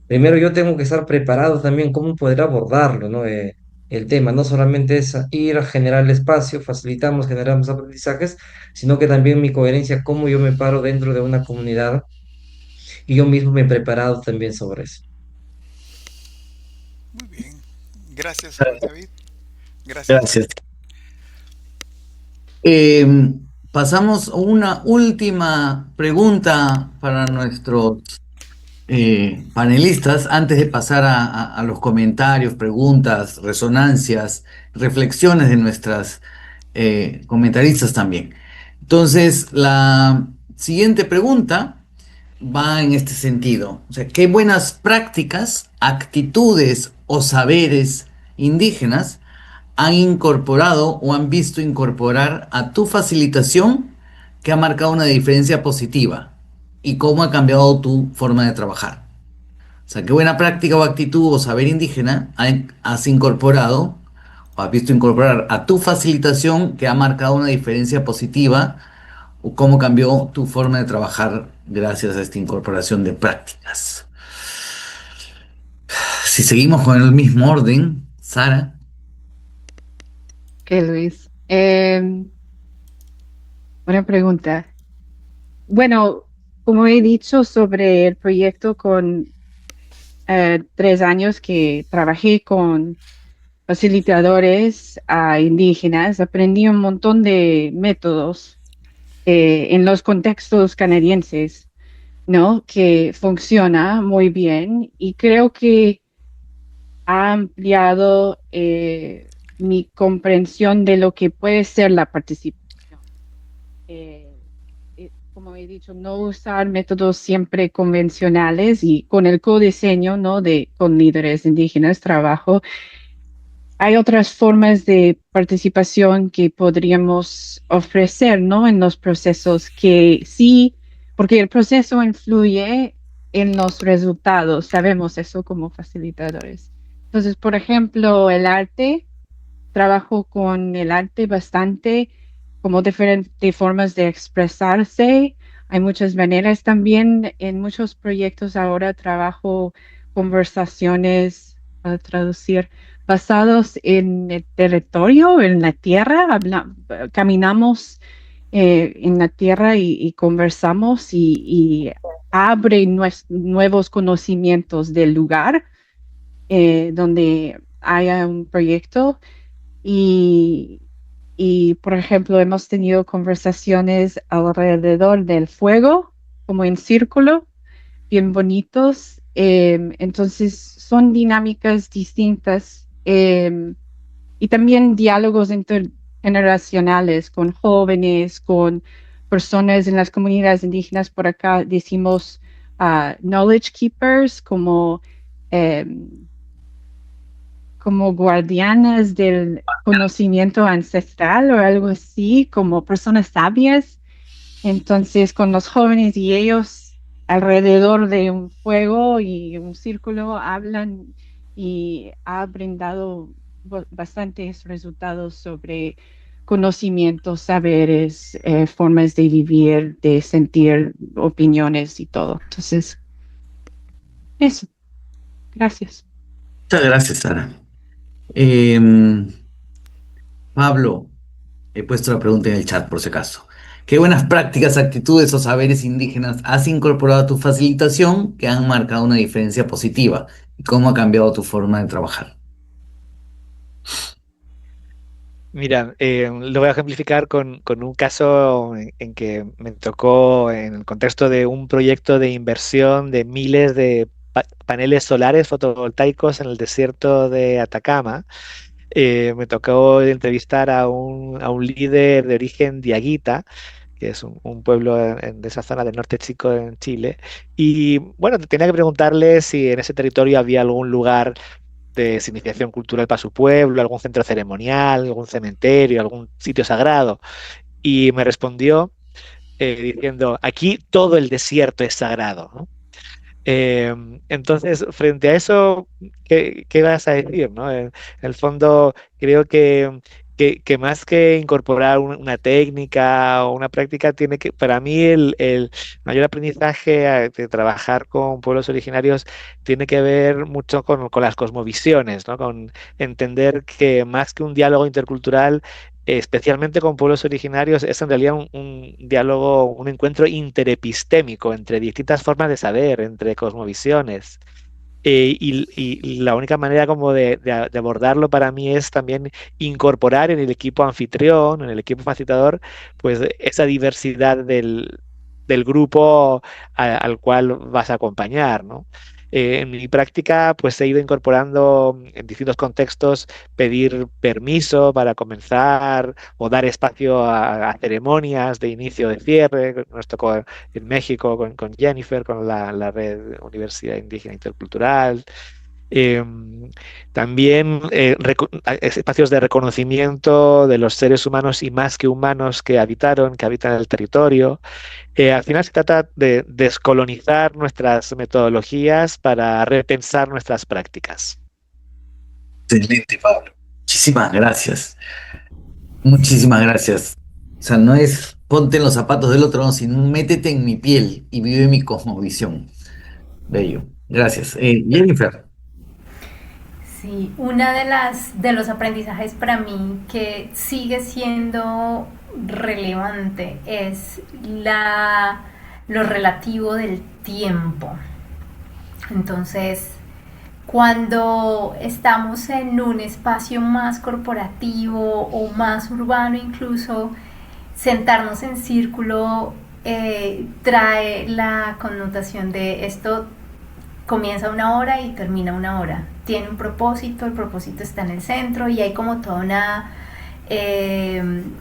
primero yo tengo que estar preparado también cómo poder abordarlo, ¿no? El tema no solamente es ir a generar el espacio, facilitamos, generamos aprendizajes, sino que también mi coherencia, cómo yo me paro dentro de una comunidad y yo mismo me he preparado también sobre eso. Muy bien. Gracias, David. Gracias. Gracias. Pasamos a una última pregunta para nuestros panelistas antes de pasar a los comentarios, preguntas, resonancias, reflexiones de nuestras comentaristas también. Entonces, la siguiente pregunta va en este sentido. O sea, ¿qué buenas prácticas, actitudes o saberes indígenas han incorporado o han visto incorporar a tu facilitación que ha marcado una diferencia positiva? ¿Y cómo ha cambiado tu forma de trabajar? O sea, qué buena práctica o actitud o saber indígena has incorporado o has visto incorporar a tu facilitación que ha marcado una diferencia positiva o cómo cambió tu forma de trabajar gracias a esta incorporación de prácticas. Si seguimos con el mismo orden, Sara. Ok, Luis. Buena pregunta. Bueno, como he dicho sobre el proyecto con 3 años que trabajé con facilitadores indígenas, aprendí un montón de métodos en los contextos canadienses, ¿no? Que funciona muy bien y creo que ha ampliado mi comprensión de lo que puede ser la participación. Como he dicho, no usar métodos siempre convencionales y con el codiseño, ¿no? Con líderes indígenas trabajo. Hay otras formas de participación que podríamos ofrecer, ¿no? En los procesos que sí, porque el proceso influye en los resultados, sabemos eso como facilitadores. Entonces, por ejemplo, el arte, trabajo con el arte bastante como diferentes formas de expresarse. Hay muchas maneras también. En muchos proyectos ahora trabajo conversaciones, a traducir, basados en el territorio, en la tierra. Caminamos en la tierra y conversamos y abre nuevos conocimientos del lugar donde haya un proyecto y, por ejemplo, hemos tenido conversaciones alrededor del fuego, como en círculo, bien bonitos. Entonces, son dinámicas distintas y también diálogos intergeneracionales con jóvenes, con personas en las comunidades indígenas. Por acá decimos knowledge keepers, como guardianas del conocimiento ancestral o algo así, como personas sabias. Entonces, con los jóvenes y ellos alrededor de un fuego y un círculo hablan y ha brindado bastantes resultados sobre conocimientos, saberes, formas de vivir, de sentir, opiniones y todo. Entonces, eso. Gracias. Muchas gracias, Sara. Em, Pablo, he puesto la pregunta en el chat por si acaso. ¿Qué buenas prácticas, actitudes o saberes indígenas has incorporado a tu facilitación que han marcado una diferencia positiva? ¿Y cómo ha cambiado tu forma de trabajar? Mira, lo voy a ejemplificar con un caso en que me tocó en el contexto de un proyecto de inversión de miles de paneles solares fotovoltaicos en el desierto de Atacama. Me tocó entrevistar a un líder de origen diaguita, que es un pueblo de esa zona del norte chico en Chile. Y bueno, tenía que preguntarle si en ese territorio había algún lugar de significación cultural para su pueblo, algún centro ceremonial, algún cementerio, algún sitio sagrado. Y me respondió diciendo, aquí todo el desierto es sagrado, ¿no? Eh, entonces, frente a eso, ¿qué vas a decir, no? En el fondo, creo que más que incorporar una técnica o una práctica, tiene que, para mí, el mayor aprendizaje de trabajar con pueblos originarios tiene que ver mucho con las cosmovisiones, ¿no? Con entender que más que un diálogo intercultural, especialmente con pueblos originarios, es en realidad un diálogo, un encuentro interepistémico entre distintas formas de saber, entre cosmovisiones. Y la única manera como de abordarlo para mí es también incorporar en el equipo anfitrión, en el equipo facilitador, pues esa diversidad del grupo al cual vas a acompañar, ¿no? En mi práctica, pues he ido incorporando en distintos contextos pedir permiso para comenzar o dar espacio a ceremonias de inicio, de cierre. Nos tocó en México con Jennifer, con la Red Universidad Indígena Intercultural. Eh, También espacios de reconocimiento de los seres humanos y más que humanos que habitan el territorio. Al final se trata de descolonizar nuestras metodologías para repensar nuestras prácticas. Excelente, Pablo. Muchísimas gracias. Muchísimas gracias. O sea, no es ponte en los zapatos del otro, no, sino métete en mi piel y vive mi cosmovisión. Bello. Gracias. Jennifer. Sí, una de los aprendizajes para mí que sigue siendo relevante es lo relativo del tiempo. Entonces, cuando estamos en un espacio más corporativo o más urbano incluso, sentarnos en círculo trae la connotación de esto comienza una hora y termina una hora. Tiene un propósito, el propósito está en el centro y hay como toda una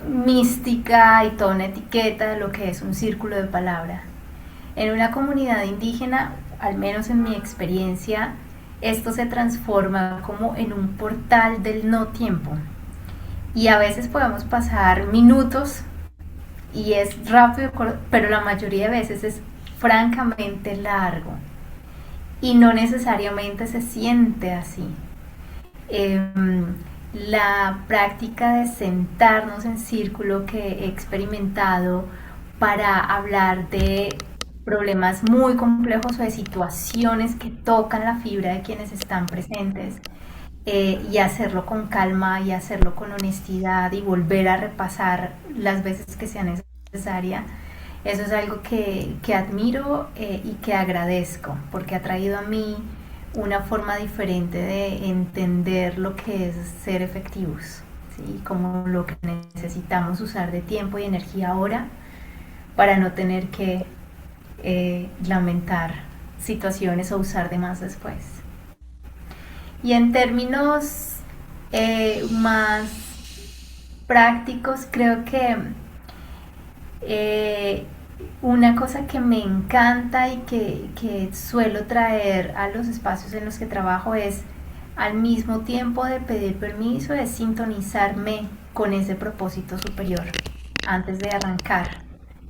mística y toda una etiqueta de lo que es un círculo de palabra. En una comunidad indígena, al menos en mi experiencia, esto se transforma como en un portal del no tiempo. Y a veces podemos pasar minutos y es rápido, pero la mayoría de veces es francamente largo. Y no necesariamente se siente así. La práctica de sentarnos en círculo que he experimentado para hablar de problemas muy complejos o de situaciones que tocan la fibra de quienes están presentes y hacerlo con calma y hacerlo con honestidad y volver a repasar las veces que sea necesaria. Eso es algo que admiro y que agradezco porque ha traído a mí una forma diferente de entender lo que es ser efectivos, ¿sí? Como lo que necesitamos usar de tiempo y energía ahora para no tener que lamentar situaciones o usar de más después. Y en términos más prácticos, creo que una cosa que me encanta y que suelo traer a los espacios en los que trabajo es, al mismo tiempo de pedir permiso, es sintonizarme con ese propósito superior antes de arrancar,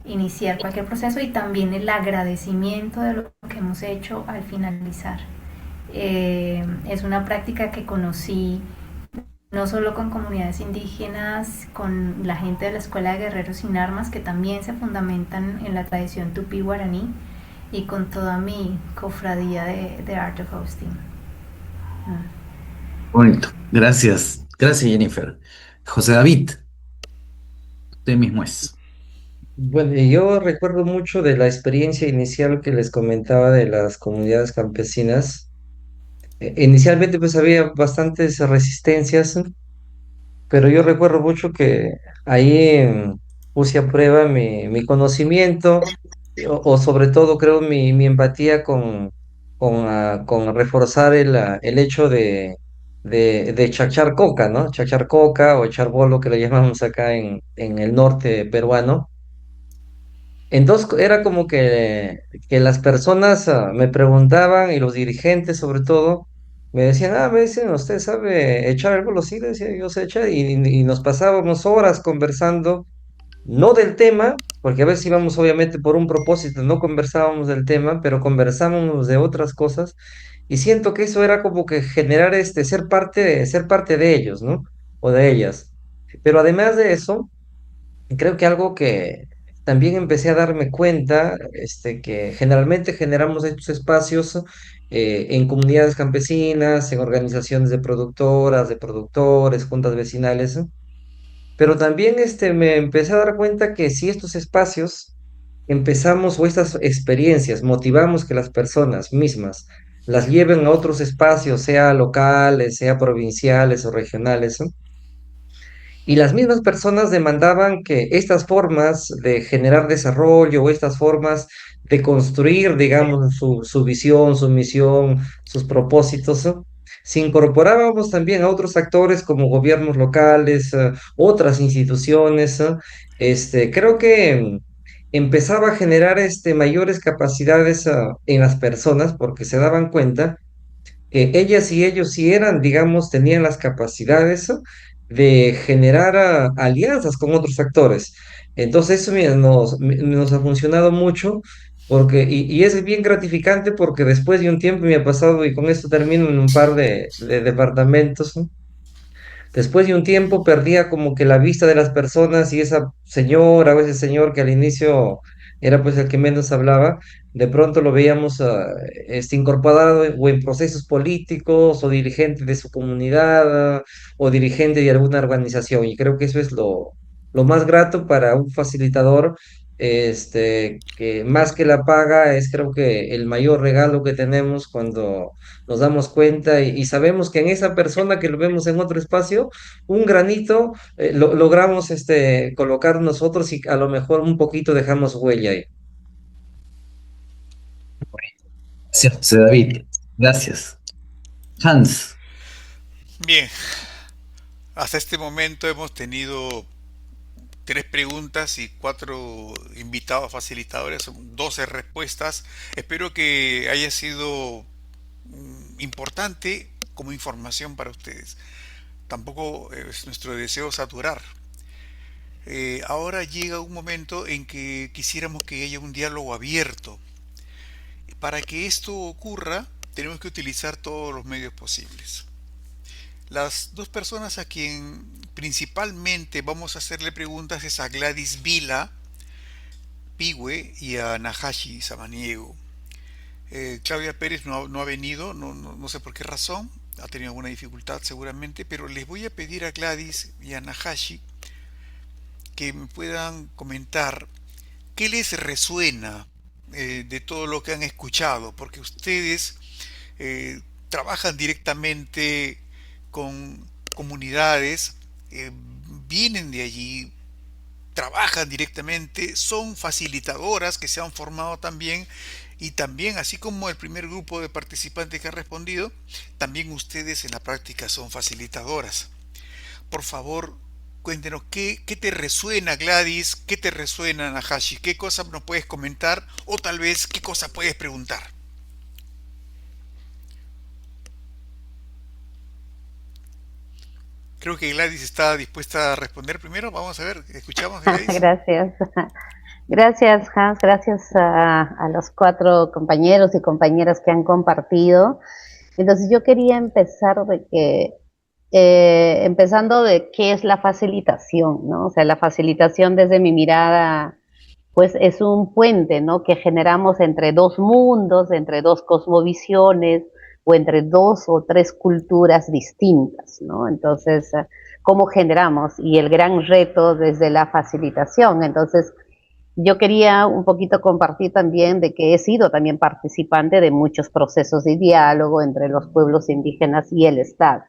iniciar cualquier proceso, y también el agradecimiento de lo que hemos hecho al finalizar. Es una práctica que conocí no solo con comunidades indígenas, con la gente de la Escuela de Guerreros Sin Armas, que también se fundamentan en la tradición tupí guaraní, y con toda mi cofradía de Art of Hosting. Bonito. Gracias. Gracias, Jennifer. José David, usted mismo es. Bueno, y yo recuerdo mucho de la experiencia inicial que les comentaba de las comunidades campesinas. Inicialmente pues había bastantes resistencias, pero yo recuerdo mucho que ahí puse a prueba mi conocimiento o sobre todo creo mi empatía con reforzar el hecho de chachar coca, ¿no? Chachar coca o echar bolo que le llamamos acá en el norte peruano. Entonces era como que las personas me preguntaban y los dirigentes sobre todo me decían, me dicen, ¿usted sabe echar el bolo? Sí, le decía, yo sé echar y nos pasábamos horas conversando, no del tema, porque a veces íbamos obviamente por un propósito, no conversábamos del tema, pero conversábamos de otras cosas y siento que eso era como que generar ser parte de ellos, ¿no? O de ellas. Pero además de eso creo que algo que también empecé a darme cuenta, que generalmente generamos estos espacios en comunidades campesinas, en organizaciones de productoras, de productores, juntas vecinales, pero también me empecé a dar cuenta que si estos espacios empezamos o estas experiencias motivamos que las personas mismas las lleven a otros espacios, sea locales, sea provinciales o regionales, ¿no? Y las mismas personas demandaban que estas formas de generar desarrollo o estas formas de construir, digamos, su visión, su misión, sus propósitos, ¿no? Si incorporábamos también a otros actores como gobiernos locales, otras instituciones, ¿no? Creo que empezaba a generar mayores capacidades en las personas porque se daban cuenta ellas y ellos sí eran, digamos, tenían las capacidades de generar alianzas con otros actores. Entonces eso mira, nos ha funcionado mucho porque, y es bien gratificante porque después de un tiempo me ha pasado, y con esto termino en un par de departamentos, ¿no? Después de un tiempo perdía como que la vista de las personas y esa señora o ese señor que al inicio era pues el que menos hablaba, de pronto lo veíamos incorporado o en procesos políticos o dirigente de su comunidad o dirigente de alguna organización. Y creo que eso es lo más grato para un facilitador, que más que la paga es creo que el mayor regalo que tenemos cuando nos damos cuenta y sabemos que en esa persona que lo vemos en otro espacio, un granito logramos colocar nosotros y a lo mejor un poquito dejamos huella ahí. Gracias, José David. Gracias. Hans. Bien, hasta este momento hemos tenido 3 preguntas y 4 invitados facilitadores, son 12 respuestas. Espero que haya sido importante como información para ustedes. Tampoco es nuestro deseo saturar. Ahora llega un momento en que quisiéramos que haya un diálogo abierto. Para que esto ocurra, tenemos que utilizar todos los medios posibles. Las 2 personas a quien principalmente vamos a hacerle preguntas es a Gladys Vila Pigüe y a Nahashi Samaniego. Claudia Pérez no ha venido, no sé por qué razón, ha tenido alguna dificultad seguramente, pero les voy a pedir a Gladys y a Nahashi que me puedan comentar qué les resuena de todo lo que han escuchado, porque ustedes trabajan directamente con comunidades, vienen de allí, trabajan directamente, son facilitadoras que se han formado también y también, así como el primer grupo de participantes que ha respondido, también ustedes en la práctica son facilitadoras. Por favor, cuéntenos qué te resuena, Gladys, qué te resuena, Nahashi, qué cosa nos puedes comentar o tal vez qué cosa puedes preguntar. Creo que Gladys está dispuesta a responder primero. Vamos a ver, escuchamos, Gladys. Gracias. Gracias, Hans. Gracias a los 4 compañeros y compañeras que han compartido. Entonces yo quería empezar de que empezando de qué es la facilitación, ¿no? O sea, la facilitación desde mi mirada, pues es un puente, ¿no? Que generamos entre dos mundos, entre dos cosmovisiones o entre dos o tres culturas distintas, ¿no? Entonces, ¿cómo generamos? Y el gran reto desde la facilitación. Entonces, yo quería un poquito compartir también de que he sido también participante de muchos procesos de diálogo entre los pueblos indígenas y el Estado.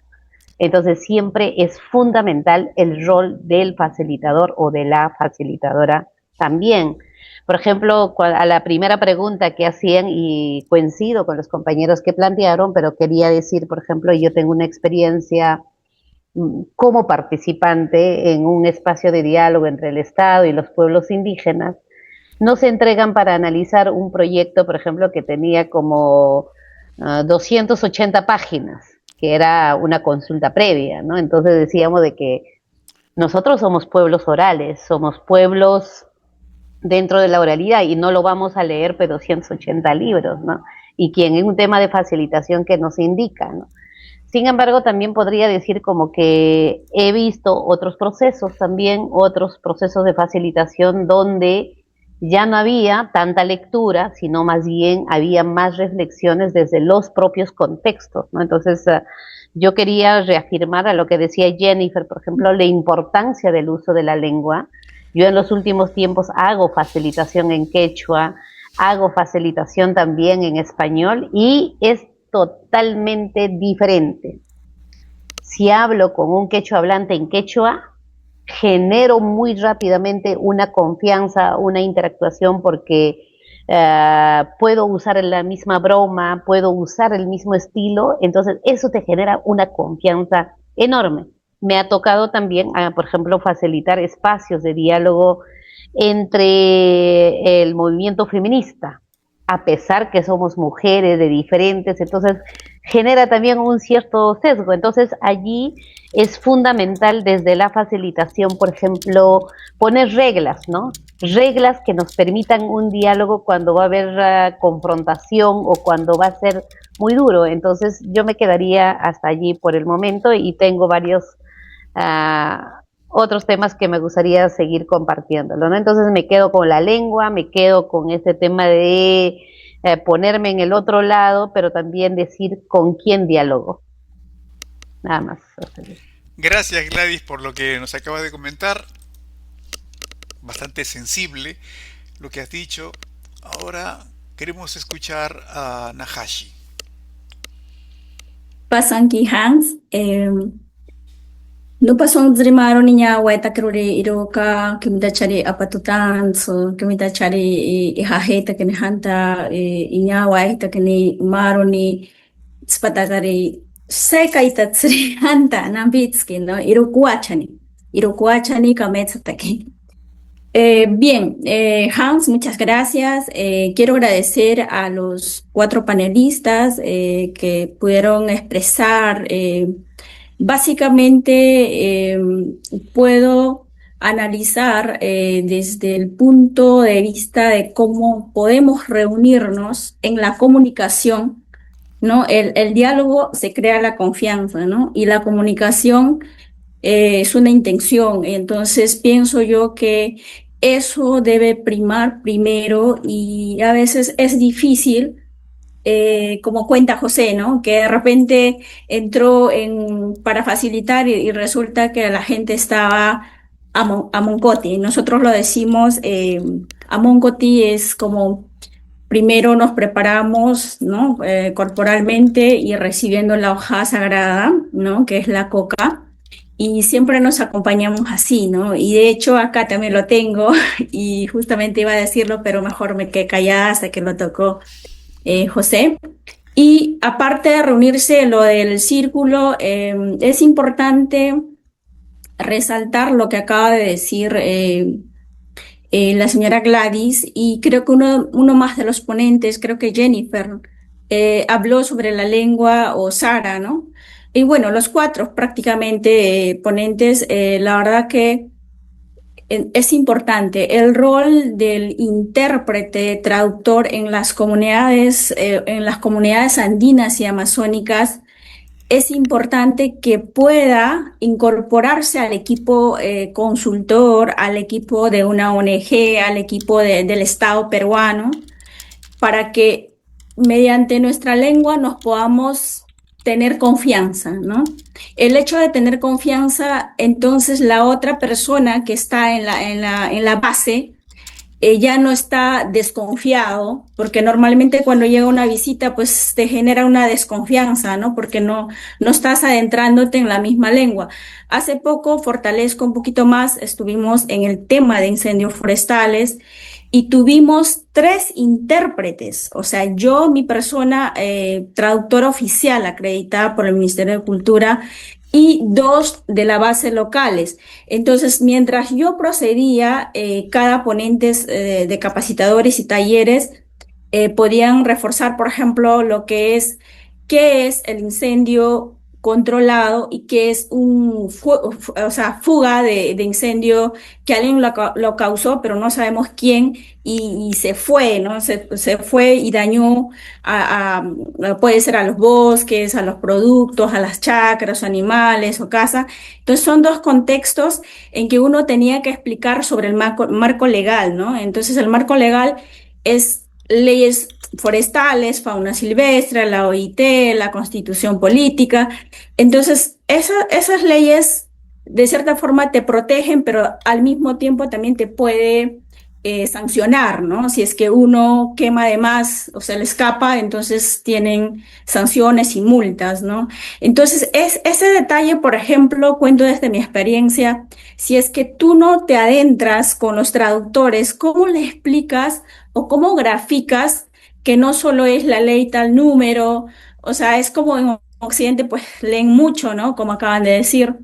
Entonces siempre es fundamental el rol del facilitador o de la facilitadora también. Por ejemplo, a la primera pregunta que hacían, y coincido con los compañeros que plantearon, pero quería decir, por ejemplo, yo tengo una experiencia como participante en un espacio de diálogo entre el Estado y los pueblos indígenas. Nos entregan para analizar un proyecto, por ejemplo, que tenía como 280 páginas, que era una consulta previa, ¿no? Entonces decíamos de que nosotros somos pueblos orales, somos pueblos dentro de la oralidad y no lo vamos a leer pero 280 libros, ¿no? Y quien es un tema de facilitación que nos indica, ¿no? Sin embargo, también podría decir como que he visto otros procesos también, otros procesos de facilitación donde ya no había tanta lectura, sino más bien había más reflexiones desde los propios contextos, ¿no? Entonces, yo quería reafirmar a lo que decía Jennifer, por ejemplo, la importancia del uso de la lengua. Yo en los últimos tiempos hago facilitación en quechua, hago facilitación también en español y es totalmente diferente. Si hablo con un quechua hablante en quechua, genero muy rápidamente una confianza, una interactuación porque puedo usar la misma broma, puedo usar el mismo estilo, entonces eso te genera una confianza enorme. Me ha tocado también, por ejemplo, facilitar espacios de diálogo entre el movimiento feminista, a pesar que somos mujeres de diferentes, entonces genera también un cierto sesgo. Entonces allí es fundamental desde la facilitación, por ejemplo, poner reglas, ¿no? Reglas que nos permitan un diálogo cuando va a haber confrontación o cuando va a ser muy duro. Entonces yo me quedaría hasta allí por el momento y tengo varios otros temas que me gustaría seguir compartiéndolo, ¿no? Entonces me quedo con la lengua, me quedo con este tema de ponerme en el otro lado, pero también decir con quién dialogo. Nada más. Gracias, Gladys, por lo que nos acabas de comentar. Bastante sensible lo que has dicho. Ahora queremos escuchar a Nahashi. Pasanki Hans, no pasó rimaro niña hueta crure iroka que me da chari apatutan so que me da chari hajeta que ne hanta iña hueta que ni maro ni spatagari seca itatsri hanta nambitski no irokuachani kametsataki. Bien, Hans, muchas gracias. Quiero agradecer a los 4 panelistas que pudieron expresar. Básicamente, puedo analizar desde el punto de vista de cómo podemos reunirnos en la comunicación, ¿no? El diálogo se crea la confianza, ¿no? Y la comunicación es una intención. Entonces, pienso yo que eso debe primar primero y a veces es difícil, como cuenta José, ¿no? Que de repente entró para facilitar y resulta que la gente estaba a Moncoti. Nosotros lo decimos, a Moncoti es como primero nos preparamos, ¿no? Corporalmente y recibiendo la hoja sagrada, ¿no? Que es la coca. Y siempre nos acompañamos así, ¿no? Y de hecho acá también lo tengo y justamente iba a decirlo, pero mejor me quedé callada hasta que lo tocó José. Y aparte de reunirse lo del círculo, es importante resaltar lo que acaba de decir la señora Gladys, y creo que uno más de los ponentes, creo que Jennifer, habló sobre la lengua o Sara, ¿no? Y bueno, los 4 prácticamente ponentes, la verdad que es importante el rol del intérprete, traductor en las comunidades andinas y amazónicas. es importante que pueda incorporarse al equipo consultor, al equipo de una ONG, al equipo del Estado peruano, para que mediante nuestra lengua nos podamos tener confianza, ¿no? El hecho de tener confianza, entonces la otra persona que está en la base ya no está desconfiado, porque normalmente cuando llega una visita, pues te genera una desconfianza, ¿no? Porque no estás adentrándote en la misma lengua. Hace poco, fortalezco un poquito más, estuvimos en el tema de incendios forestales y tuvimos 3 intérpretes, o sea, yo, mi persona, traductora oficial acreditada por el Ministerio de Cultura y 2 de la base locales. Entonces, mientras yo procedía, cada ponentes de capacitadores y talleres podían reforzar, por ejemplo, lo que es qué es el incendio controlado y qué es o sea, fuga de incendio que alguien lo causó, pero no sabemos quién y se fue, ¿no? Se fue y dañó puede ser a los bosques, a los productos, a las chacras, animales o casas. Entonces son 2 contextos en que uno tenía que explicar sobre el marco legal, ¿no? Entonces el marco legal es leyes forestales, fauna silvestre, la OIT, la Constitución política. Entonces, esas leyes de cierta forma te protegen, pero al mismo tiempo también te puede sancionar, ¿no? Si es que uno quema de más o se le escapa, entonces tienen sanciones y multas, ¿no? Entonces, ese detalle, por ejemplo, cuento desde mi experiencia, si es que tú no te adentras con los traductores, ¿cómo le explicas o cómo graficas que no solo es la ley tal número? O sea, es como en Occidente, pues leen mucho, ¿no? Como acaban de decir,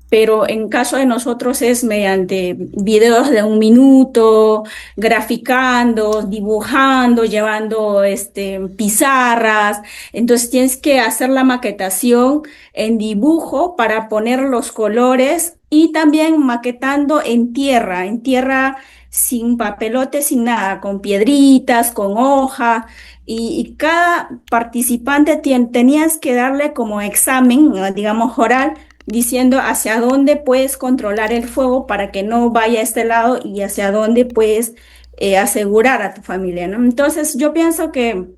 pero en caso de nosotros es mediante videos de 1 minuto, graficando, dibujando, llevando pizarras. Entonces tienes que hacer la maquetación en dibujo para poner los colores y también maquetando en tierra sin papelote, sin nada, con piedritas, con hoja. Y cada participante tenías que darle como examen, digamos, oral, diciendo hacia dónde puedes controlar el fuego para que no vaya a este lado y hacia dónde puedes asegurar a tu familia, ¿no? Entonces, yo pienso que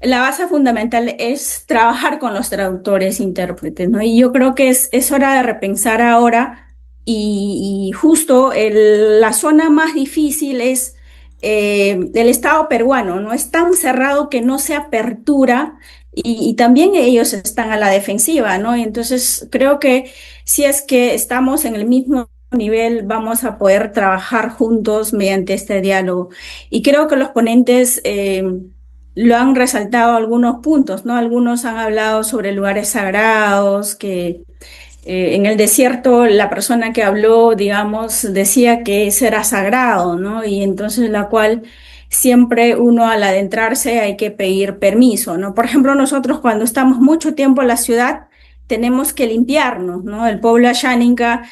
la base fundamental es trabajar con los traductores, intérpretes, ¿no? Y yo creo que es hora de repensar ahora y justo la zona más difícil es el Estado peruano, ¿no? Es tan cerrado que no se apertura y también ellos están a la defensiva, ¿no? Entonces creo que si es que estamos en el mismo nivel, vamos a poder trabajar juntos mediante este diálogo. Y creo que los ponentes lo han resaltado algunos puntos, ¿no? Algunos han hablado sobre lugares sagrados, que en el desierto la persona que habló, digamos, decía que ese era sagrado, ¿no? Y entonces la cual siempre uno al adentrarse hay que pedir permiso, ¿no? Por ejemplo, nosotros cuando estamos mucho tiempo en la ciudad tenemos que limpiarnos, ¿no? El pueblo asháninca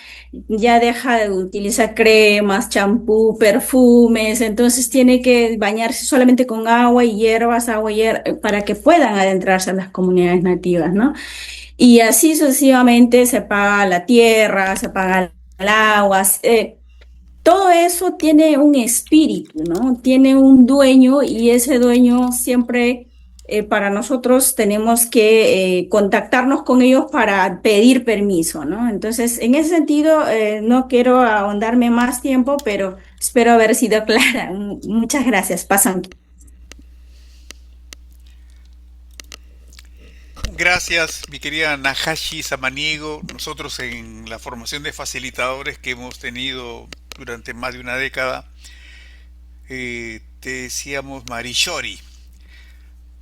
ya deja de utilizar cremas, champú, perfumes, entonces tiene que bañarse solamente con agua y hierba, para que puedan adentrarse a las comunidades nativas, ¿no? Y así sucesivamente se paga la tierra, se paga el agua. Todo eso tiene un espíritu, ¿no? Tiene un dueño y ese dueño siempre para nosotros tenemos que contactarnos con ellos para pedir permiso, ¿no? Entonces, en ese sentido, no quiero ahondarme más tiempo, pero espero haber sido clara. Muchas gracias. Pasan. Gracias, mi querida Nahashi Samaniego. Nosotros en la formación de facilitadores que hemos tenido durante más de una década, te decíamos Marishori.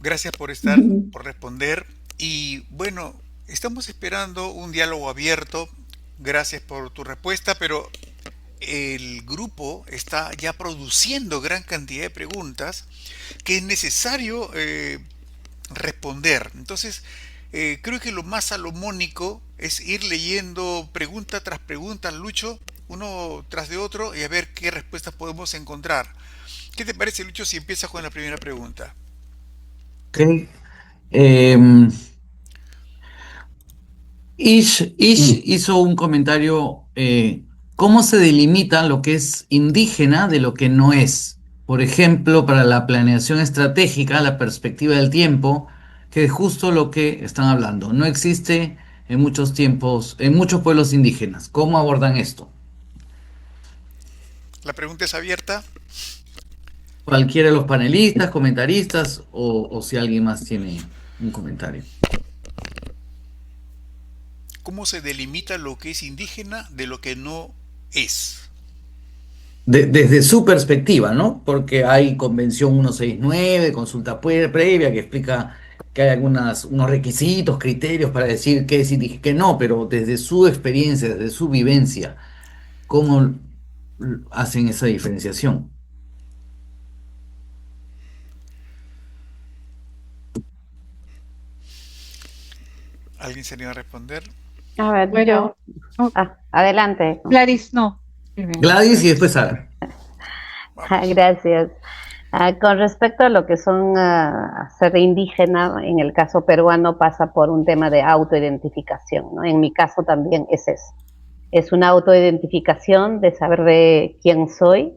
Gracias por estar, por responder. Y bueno, estamos esperando un diálogo abierto. Gracias por tu respuesta, pero el grupo está ya produciendo gran cantidad de preguntas que es necesario responder. Entonces, creo que lo más salomónico es ir leyendo pregunta tras pregunta, Lucho, uno tras de otro, y a ver qué respuestas podemos encontrar. ¿Qué te parece, Lucho, si empiezas con la primera pregunta? Ok. Em, Ish hizo un comentario, ¿cómo se delimita lo que es indígena de lo que no es? Por ejemplo, para la planeación estratégica, la perspectiva del tiempo, que es justo lo que están hablando. No existe en muchos tiempos, en muchos pueblos indígenas. ¿Cómo abordan esto? La pregunta es abierta. Cualquiera de los panelistas, comentaristas o si alguien más tiene un comentario. ¿Cómo se delimita lo que es indígena de lo que no es? Desde su perspectiva, ¿no? Porque hay Convención 169, consulta previa, que explica que hay unos requisitos, criterios para decir qué es y qué no, pero desde su experiencia, desde su vivencia, ¿cómo hacen esa diferenciación? ¿Alguien se anima a responder? A ver, Bueno, oh, adelante. Gladys, no. Primero. Gladys y después Sara. Vamos. Gracias. Con respecto a lo que son ser indígena, en el caso peruano pasa por un tema de autoidentificación, ¿no? En mi caso también es eso. Es una autoidentificación de saber de quién soy,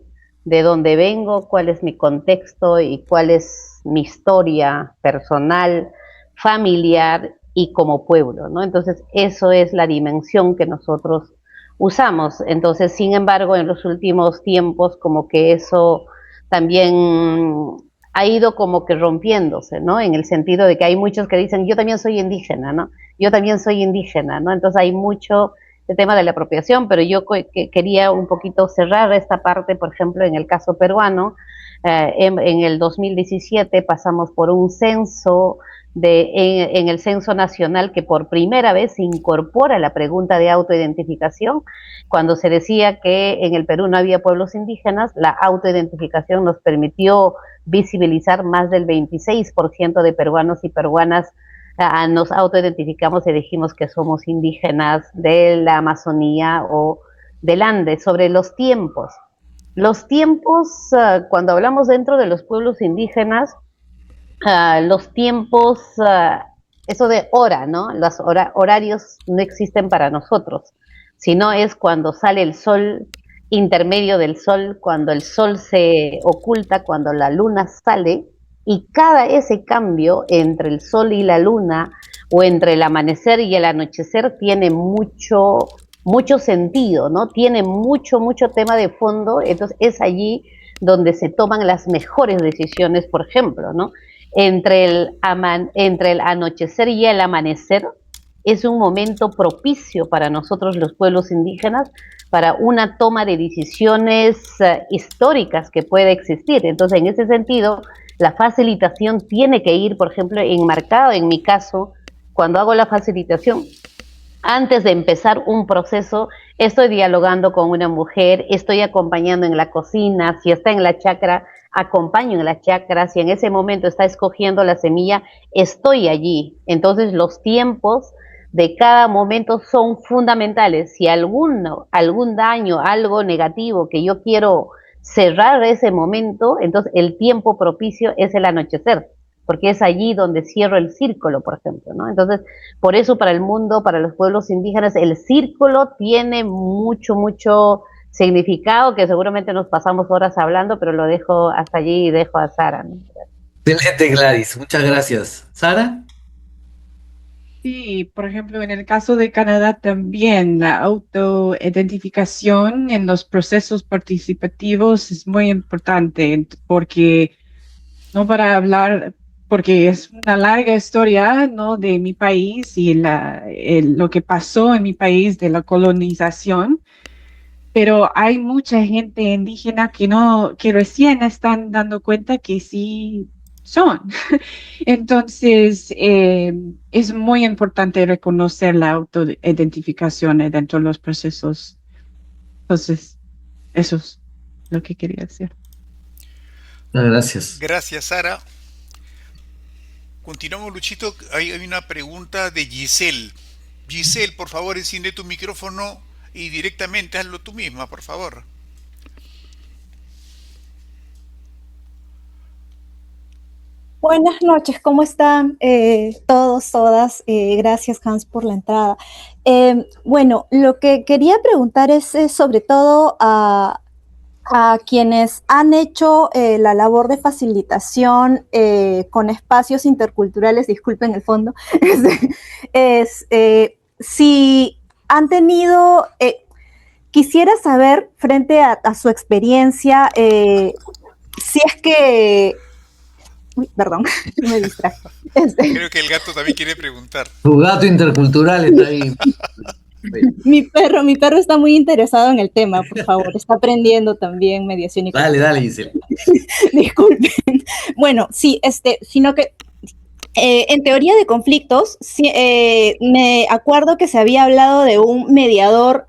de dónde vengo, cuál es mi contexto y cuál es mi historia personal, familiar y como pueblo, ¿no? Entonces, eso es la dimensión que nosotros usamos. Entonces, sin embargo, en los últimos tiempos, como que eso también ha ido como que rompiéndose, ¿no? En el sentido de que hay muchos que dicen, yo también soy indígena, ¿no? Yo también soy indígena, ¿no? Entonces hay mucho el tema de la apropiación, pero yo quería un poquito cerrar esta parte, por ejemplo, en el caso peruano, en el 2017 pasamos por un censo en el censo nacional que por primera vez se incorpora la pregunta de autoidentificación. Cuando se decía que en el Perú no había pueblos indígenas, la autoidentificación nos permitió visibilizar más del 26% de peruanos y peruanas. Nos autoidentificamos y dijimos que somos indígenas de la Amazonía o del Andes. Sobre los tiempos. Los tiempos, cuando hablamos dentro de los pueblos indígenas, los tiempos, eso de hora, ¿no? Los horarios no existen para nosotros, sino es cuando sale el sol, intermedio del sol, cuando el sol se oculta, cuando la luna sale, y cada ese cambio entre el sol y la luna, o entre el amanecer y el anochecer, tiene mucho sentido, ¿no? Tiene mucho tema de fondo, entonces es allí donde se toman las mejores decisiones, por ejemplo, ¿no? Entre el anochecer y el amanecer es un momento propicio para nosotros los pueblos indígenas para una toma de decisiones históricas que puede existir. Entonces, en ese sentido, la facilitación tiene que ir, por ejemplo, enmarcado en mi caso, cuando hago la facilitación, antes de empezar un proceso, estoy dialogando con una mujer, estoy acompañando en la cocina, si está en la chacra, acompaño en la chacra, si en ese momento está escogiendo la semilla, estoy allí. Entonces los tiempos de cada momento son fundamentales. Si algún daño, algo negativo que yo quiero cerrar ese momento, entonces el tiempo propicio es el anochecer, porque es allí donde cierro el círculo, por ejemplo, ¿no? Entonces, por eso para el mundo, para los pueblos indígenas, el círculo tiene mucho significado, que seguramente nos pasamos horas hablando, pero lo dejo hasta allí y dejo a Sara, ¿no? Excelente, Gladys. Muchas gracias. ¿Sara? Sí, por ejemplo, en el caso de Canadá también la autoidentificación en los procesos participativos es muy importante porque, no para hablar, porque es una larga historia, ¿no? De mi país y lo que pasó en mi país de la colonización, pero hay mucha gente indígena que recién están dando cuenta que sí son. Entonces, es muy importante reconocer la autoidentificación dentro de los procesos. Entonces, eso es lo que quería decir. Gracias. Gracias, Sara. Continuamos, Luchito. Hay una pregunta de Giselle. Giselle, por favor, enciende tu micrófono y directamente hazlo tú misma, por favor. Buenas noches, ¿cómo están todos, todas? Gracias, Hans, por la entrada. Bueno, lo que quería preguntar es sobre todo a quienes han hecho la labor de facilitación con espacios interculturales, disculpen el fondo, si han tenido, quisiera saber frente a su experiencia, si es que uy, perdón, me distrajo. Creo que el gato también quiere preguntar. Tu gato intercultural está ahí. Mi perro está muy interesado en el tema, por favor. Está aprendiendo también mediación y Dale, dale, Giselle. disculpen. Bueno, sí, sino que en teoría de conflictos, sí, me acuerdo que se había hablado de un mediador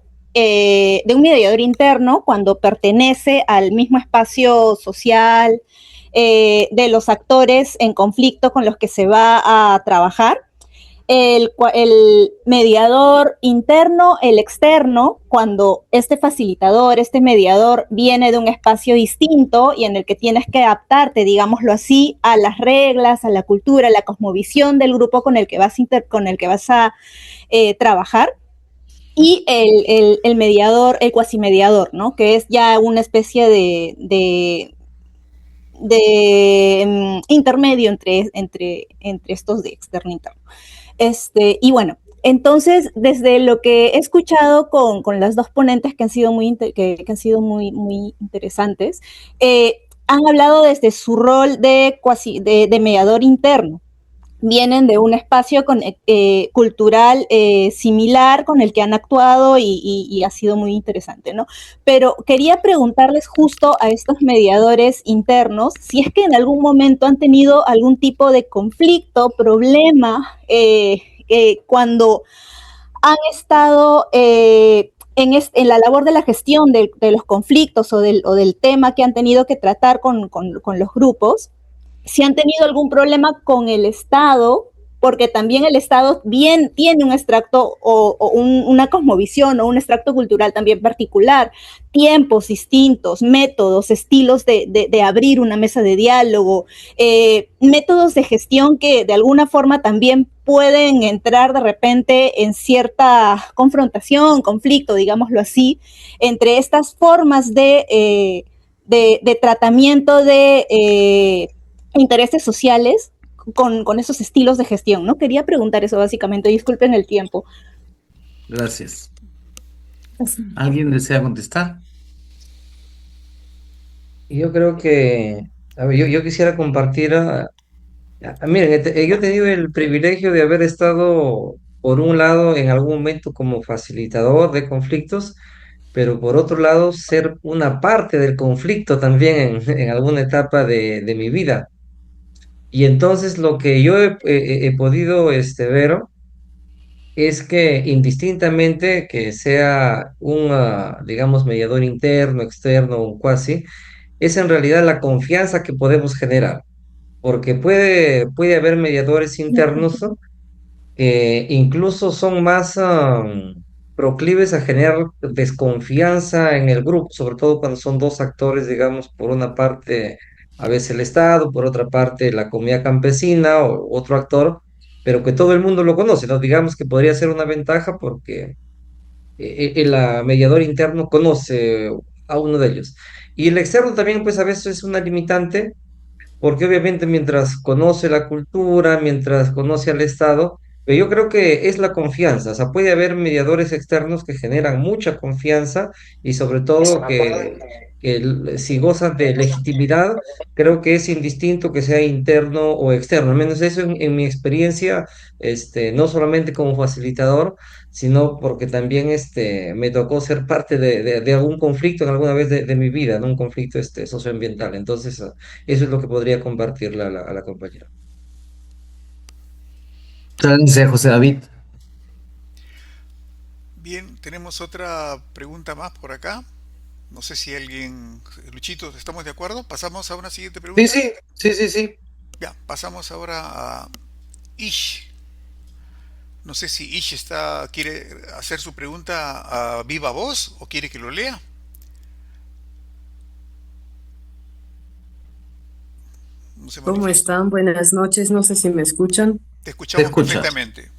interno cuando pertenece al mismo espacio social de los actores en conflicto con los que se va a trabajar. El mediador interno, el externo, cuando este facilitador, este mediador viene de un espacio distinto y en el que tienes que adaptarte, digámoslo así, a las reglas, a la cultura, a la cosmovisión del grupo con el que vas a trabajar. Y el mediador, el cuasimediador, ¿no? Que es ya una especie de intermedio entre estos de externo e interno. Y bueno, entonces, desde lo que he escuchado con las dos ponentes que han sido que han sido muy interesantes, han hablado desde su rol de mediador interno. Vienen de un espacio cultural similar con el que han actuado y ha sido muy interesante, ¿no? Pero quería preguntarles justo a estos mediadores internos si es que en algún momento han tenido algún tipo de conflicto, problema, cuando han estado en la labor de la gestión de los conflictos o del tema que han tenido que tratar con los grupos, si han tenido algún problema con el Estado, porque también el Estado bien tiene un extracto una cosmovisión o un extracto cultural también particular, tiempos distintos, métodos, estilos de abrir una mesa de diálogo, métodos de gestión que de alguna forma también pueden entrar de repente en cierta confrontación, conflicto, digámoslo así, entre estas formas de tratamiento de intereses sociales con esos estilos de gestión, ¿no? Quería preguntar eso básicamente, disculpen el tiempo. Gracias. ¿Alguien desea contestar? Yo creo que, a ver, yo quisiera compartir, miren, yo he tenido el privilegio de haber estado, por un lado, en algún momento como facilitador de conflictos, pero por otro lado, ser una parte del conflicto también en alguna etapa de mi vida. Y entonces lo que yo he podido ver es que indistintamente que sea un, digamos, mediador interno, externo o cuasi, es en realidad la confianza que podemos generar, porque puede haber mediadores internos, ¿no? Que incluso son más proclives a generar desconfianza en el grupo, sobre todo cuando son dos actores, digamos, por una parte a veces el Estado, por otra parte la comunidad campesina o otro actor, pero que todo el mundo lo conoce, ¿no? Digamos que podría ser una ventaja porque el mediador interno conoce a uno de ellos. Y el externo también, pues a veces es una limitante porque obviamente mientras conoce la cultura, mientras conoce al Estado, pero yo creo que es la confianza, o sea, puede haber mediadores externos que generan mucha confianza y sobre todo que si gozan de legitimidad, creo que es indistinto que sea interno o externo, al menos eso en mi experiencia, no solamente como facilitador, sino porque también me tocó ser parte de algún conflicto en alguna vez de mi vida, ¿no? Un conflicto socioambiental. Entonces, eso es lo que podría compartirle a la compañera. Gracias, José David. Bien, tenemos otra pregunta más por acá. No sé si alguien... Luchito, ¿estamos de acuerdo? ¿Pasamos a una siguiente Sí, pregunta? sí, sí, sí, sí. Ya, pasamos ahora a Ish. No sé si Ish quiere hacer su pregunta a viva voz o quiere que lo lea. no se ¿Cómo manifiesta. están? Buenas noches. No sé si me escuchan. Te Te escuchamos escucho. perfectamente.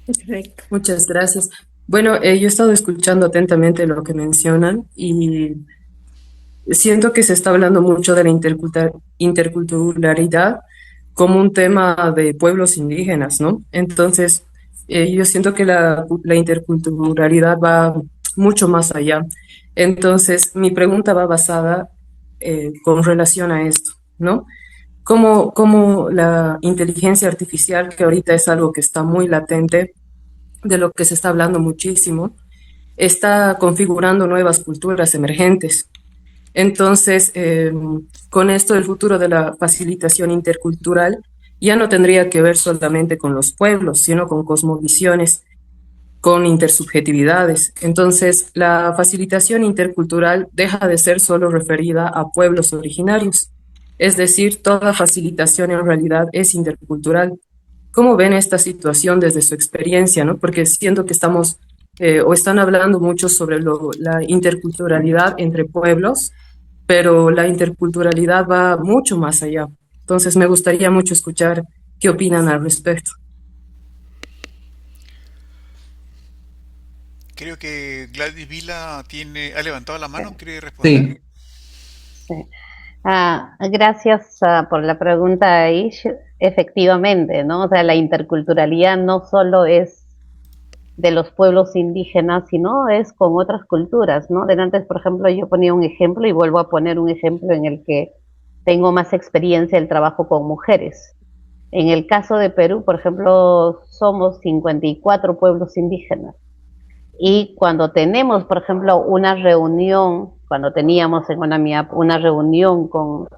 Perfecto. Muchas gracias. Bueno, yo he estado escuchando atentamente lo que mencionan y siento que se está hablando mucho de la interculturalidad como un tema de pueblos indígenas, ¿no? Entonces, yo siento que la interculturalidad va mucho más allá. Entonces, mi pregunta va basada con relación a esto, ¿no? Cómo la inteligencia artificial, que ahorita es algo que está muy latente, de lo que se está hablando muchísimo, está configurando nuevas culturas emergentes. Entonces, con esto el futuro de la facilitación intercultural ya no tendría que ver solamente con los pueblos, sino con cosmovisiones, con intersubjetividades. Entonces, la facilitación intercultural deja de ser solo referida a pueblos originarios. Es decir, toda facilitación en realidad es intercultural. ¿Cómo ven esta situación desde su experiencia, no? Porque siento que estamos o están hablando mucho sobre la interculturalidad entre pueblos, pero la interculturalidad va mucho más allá. Entonces, me gustaría mucho escuchar qué opinan al respecto. Creo que Gladys Vila ha levantado la mano, ¿quiere responder? Sí, Sí. Gracias por la pregunta, Ish. Efectivamente, ¿no? O sea, la interculturalidad no solo es de los pueblos indígenas, sino es con otras culturas, ¿no? De antes, por ejemplo, yo ponía un ejemplo y vuelvo a poner un ejemplo en el que tengo más experiencia el trabajo con mujeres. En el caso de Perú, por ejemplo, somos 54 pueblos indígenas. Y cuando tenemos, por ejemplo, una reunión, cuando teníamos en UNAMIAP una reunión con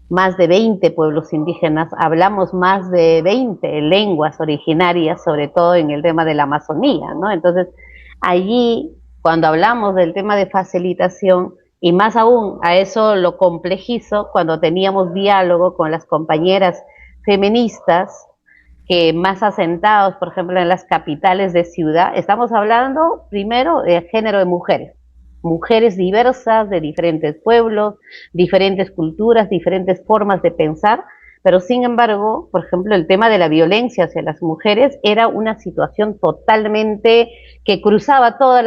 más de 20 pueblos indígenas, hablamos más de 20 lenguas originarias, sobre todo en el tema de la Amazonía, ¿no? Entonces, allí, cuando hablamos del tema de facilitación, y más aún, a eso lo complejizo, cuando teníamos diálogo con las compañeras feministas, que más asentados, por ejemplo, en las capitales de ciudad, estamos hablando primero de género de mujeres, mujeres diversas de diferentes pueblos, diferentes culturas, diferentes formas de pensar, pero sin embargo, por ejemplo, el tema de la violencia hacia las mujeres era una situación totalmente que cruzaba todas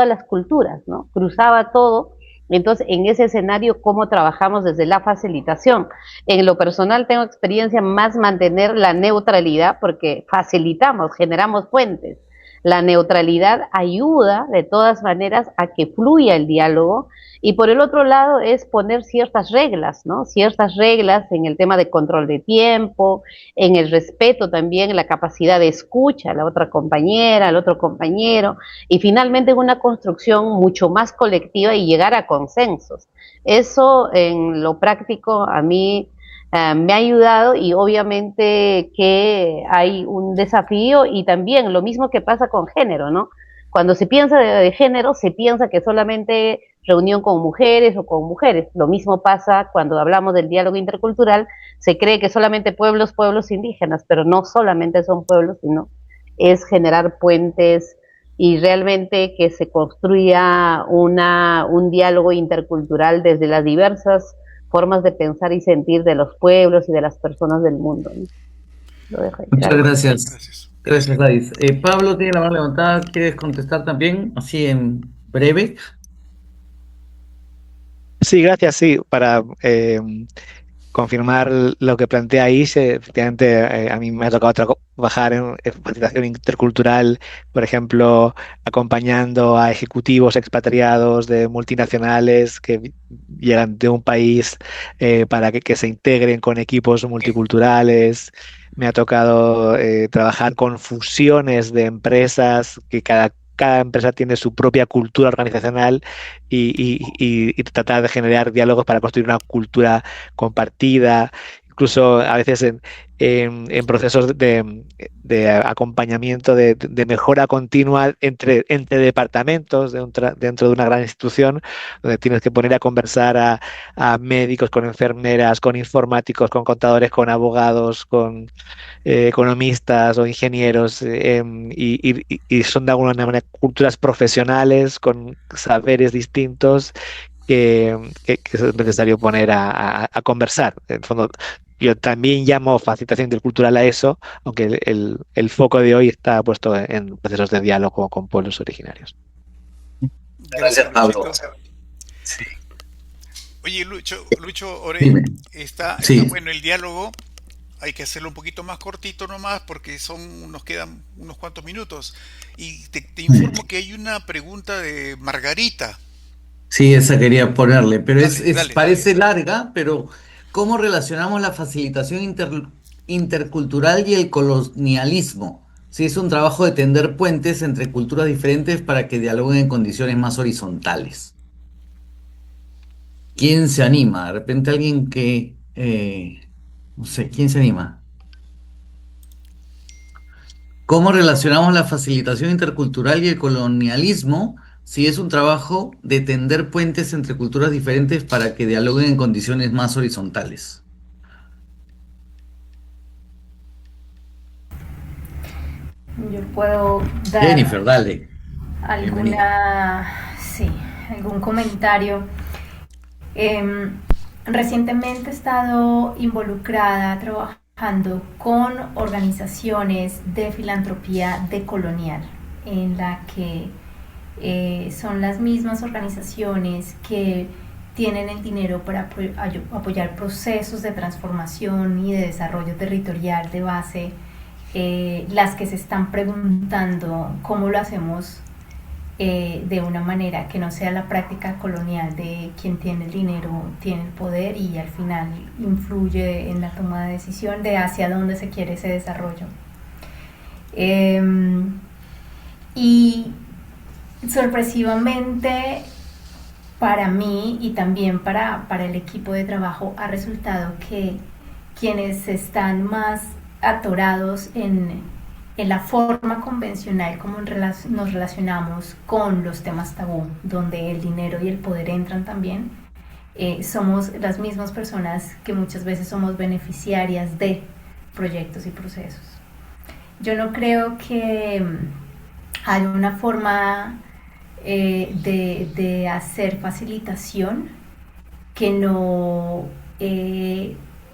las culturas, ¿no? Cruzaba todo. Entonces, en ese escenario, ¿cómo trabajamos desde la facilitación? En lo personal tengo experiencia más mantener la neutralidad porque facilitamos, generamos puentes. La neutralidad ayuda de todas maneras a que fluya el diálogo y por el otro lado es poner ciertas reglas, ¿no? Ciertas reglas en el tema de control de tiempo, en el respeto también, en la capacidad de escucha a la otra compañera, al otro compañero y finalmente en una construcción mucho más colectiva y llegar a consensos. Eso en lo práctico a mí me ha ayudado y obviamente que hay un desafío y también lo mismo que pasa con género, ¿no? Cuando se piensa de género, se piensa que solamente reunión con mujeres o con mujeres. Lo mismo pasa cuando hablamos del diálogo intercultural, se cree que solamente pueblos indígenas, pero no solamente son pueblos, sino es generar puentes y realmente que se construya un diálogo intercultural desde las diversas formas de pensar y sentir de los pueblos y de las personas del mundo, ¿no? Lo dejo ahí. muchas Gracias. gracias. Gracias. Gracias, Gladys. Pablo tiene la mano levantada. ¿Quieres contestar también? Así en breve. Sí, gracias, sí, para confirmar lo que plantea ahí, efectivamente a mí me ha tocado trabajar en facilitación intercultural, por ejemplo, acompañando a ejecutivos expatriados de multinacionales que llegan de un país para que se integren con equipos multiculturales. Me ha tocado trabajar con fusiones de empresas que cada empresa tiene su propia cultura organizacional y tratar de generar diálogos para construir una cultura compartida, incluso a veces en procesos de acompañamiento, de mejora continua entre departamentos dentro de una gran institución, donde tienes que poner a conversar a médicos, con enfermeras, con informáticos, con contadores, con abogados, con economistas o ingenieros, y son de alguna manera culturas profesionales con saberes distintos que es necesario poner a conversar. En el fondo, yo también llamo facilitación intercultural a eso, aunque el foco de hoy está puesto en procesos de diálogo con pueblos originarios. Gracias, Pablo. Luchito. Sí. Oye, Lucho Orey, Dime. está Sí. bueno el diálogo. Hay que hacerlo un poquito más cortito nomás porque nos quedan unos cuantos minutos. Y te informo que hay una pregunta de Margarita. Sí, esa quería ponerle, pero Dale. parece larga, pero ¿cómo relacionamos la facilitación intercultural y el colonialismo? Sí, es un trabajo de tender puentes entre culturas diferentes para que dialoguen en condiciones más horizontales. ¿Quién se anima? De repente alguien que, no sé, ¿quién se anima? ¿Cómo relacionamos la facilitación intercultural y el colonialismo si es un trabajo de tender puentes entre culturas diferentes para que dialoguen en condiciones más horizontales? Yo puedo dar Jennifer, dale. algún comentario. Recientemente he estado involucrada trabajando con organizaciones de filantropía decolonial, en la que son las mismas organizaciones que tienen el dinero para apoyar procesos de transformación y de desarrollo territorial de base, las que se están preguntando cómo lo hacemos de una manera que no sea la práctica colonial de quien tiene el dinero, tiene el poder y al final influye en la toma de decisión de hacia dónde se quiere ese desarrollo. Y sorpresivamente para mí y también para el equipo de trabajo ha resultado que quienes están más atorados en la forma convencional como nos relacionamos con los temas tabú, donde el dinero y el poder entran también, somos las mismas personas que muchas veces somos beneficiarias de proyectos y procesos. Yo no creo que haya una forma de hacer facilitación que no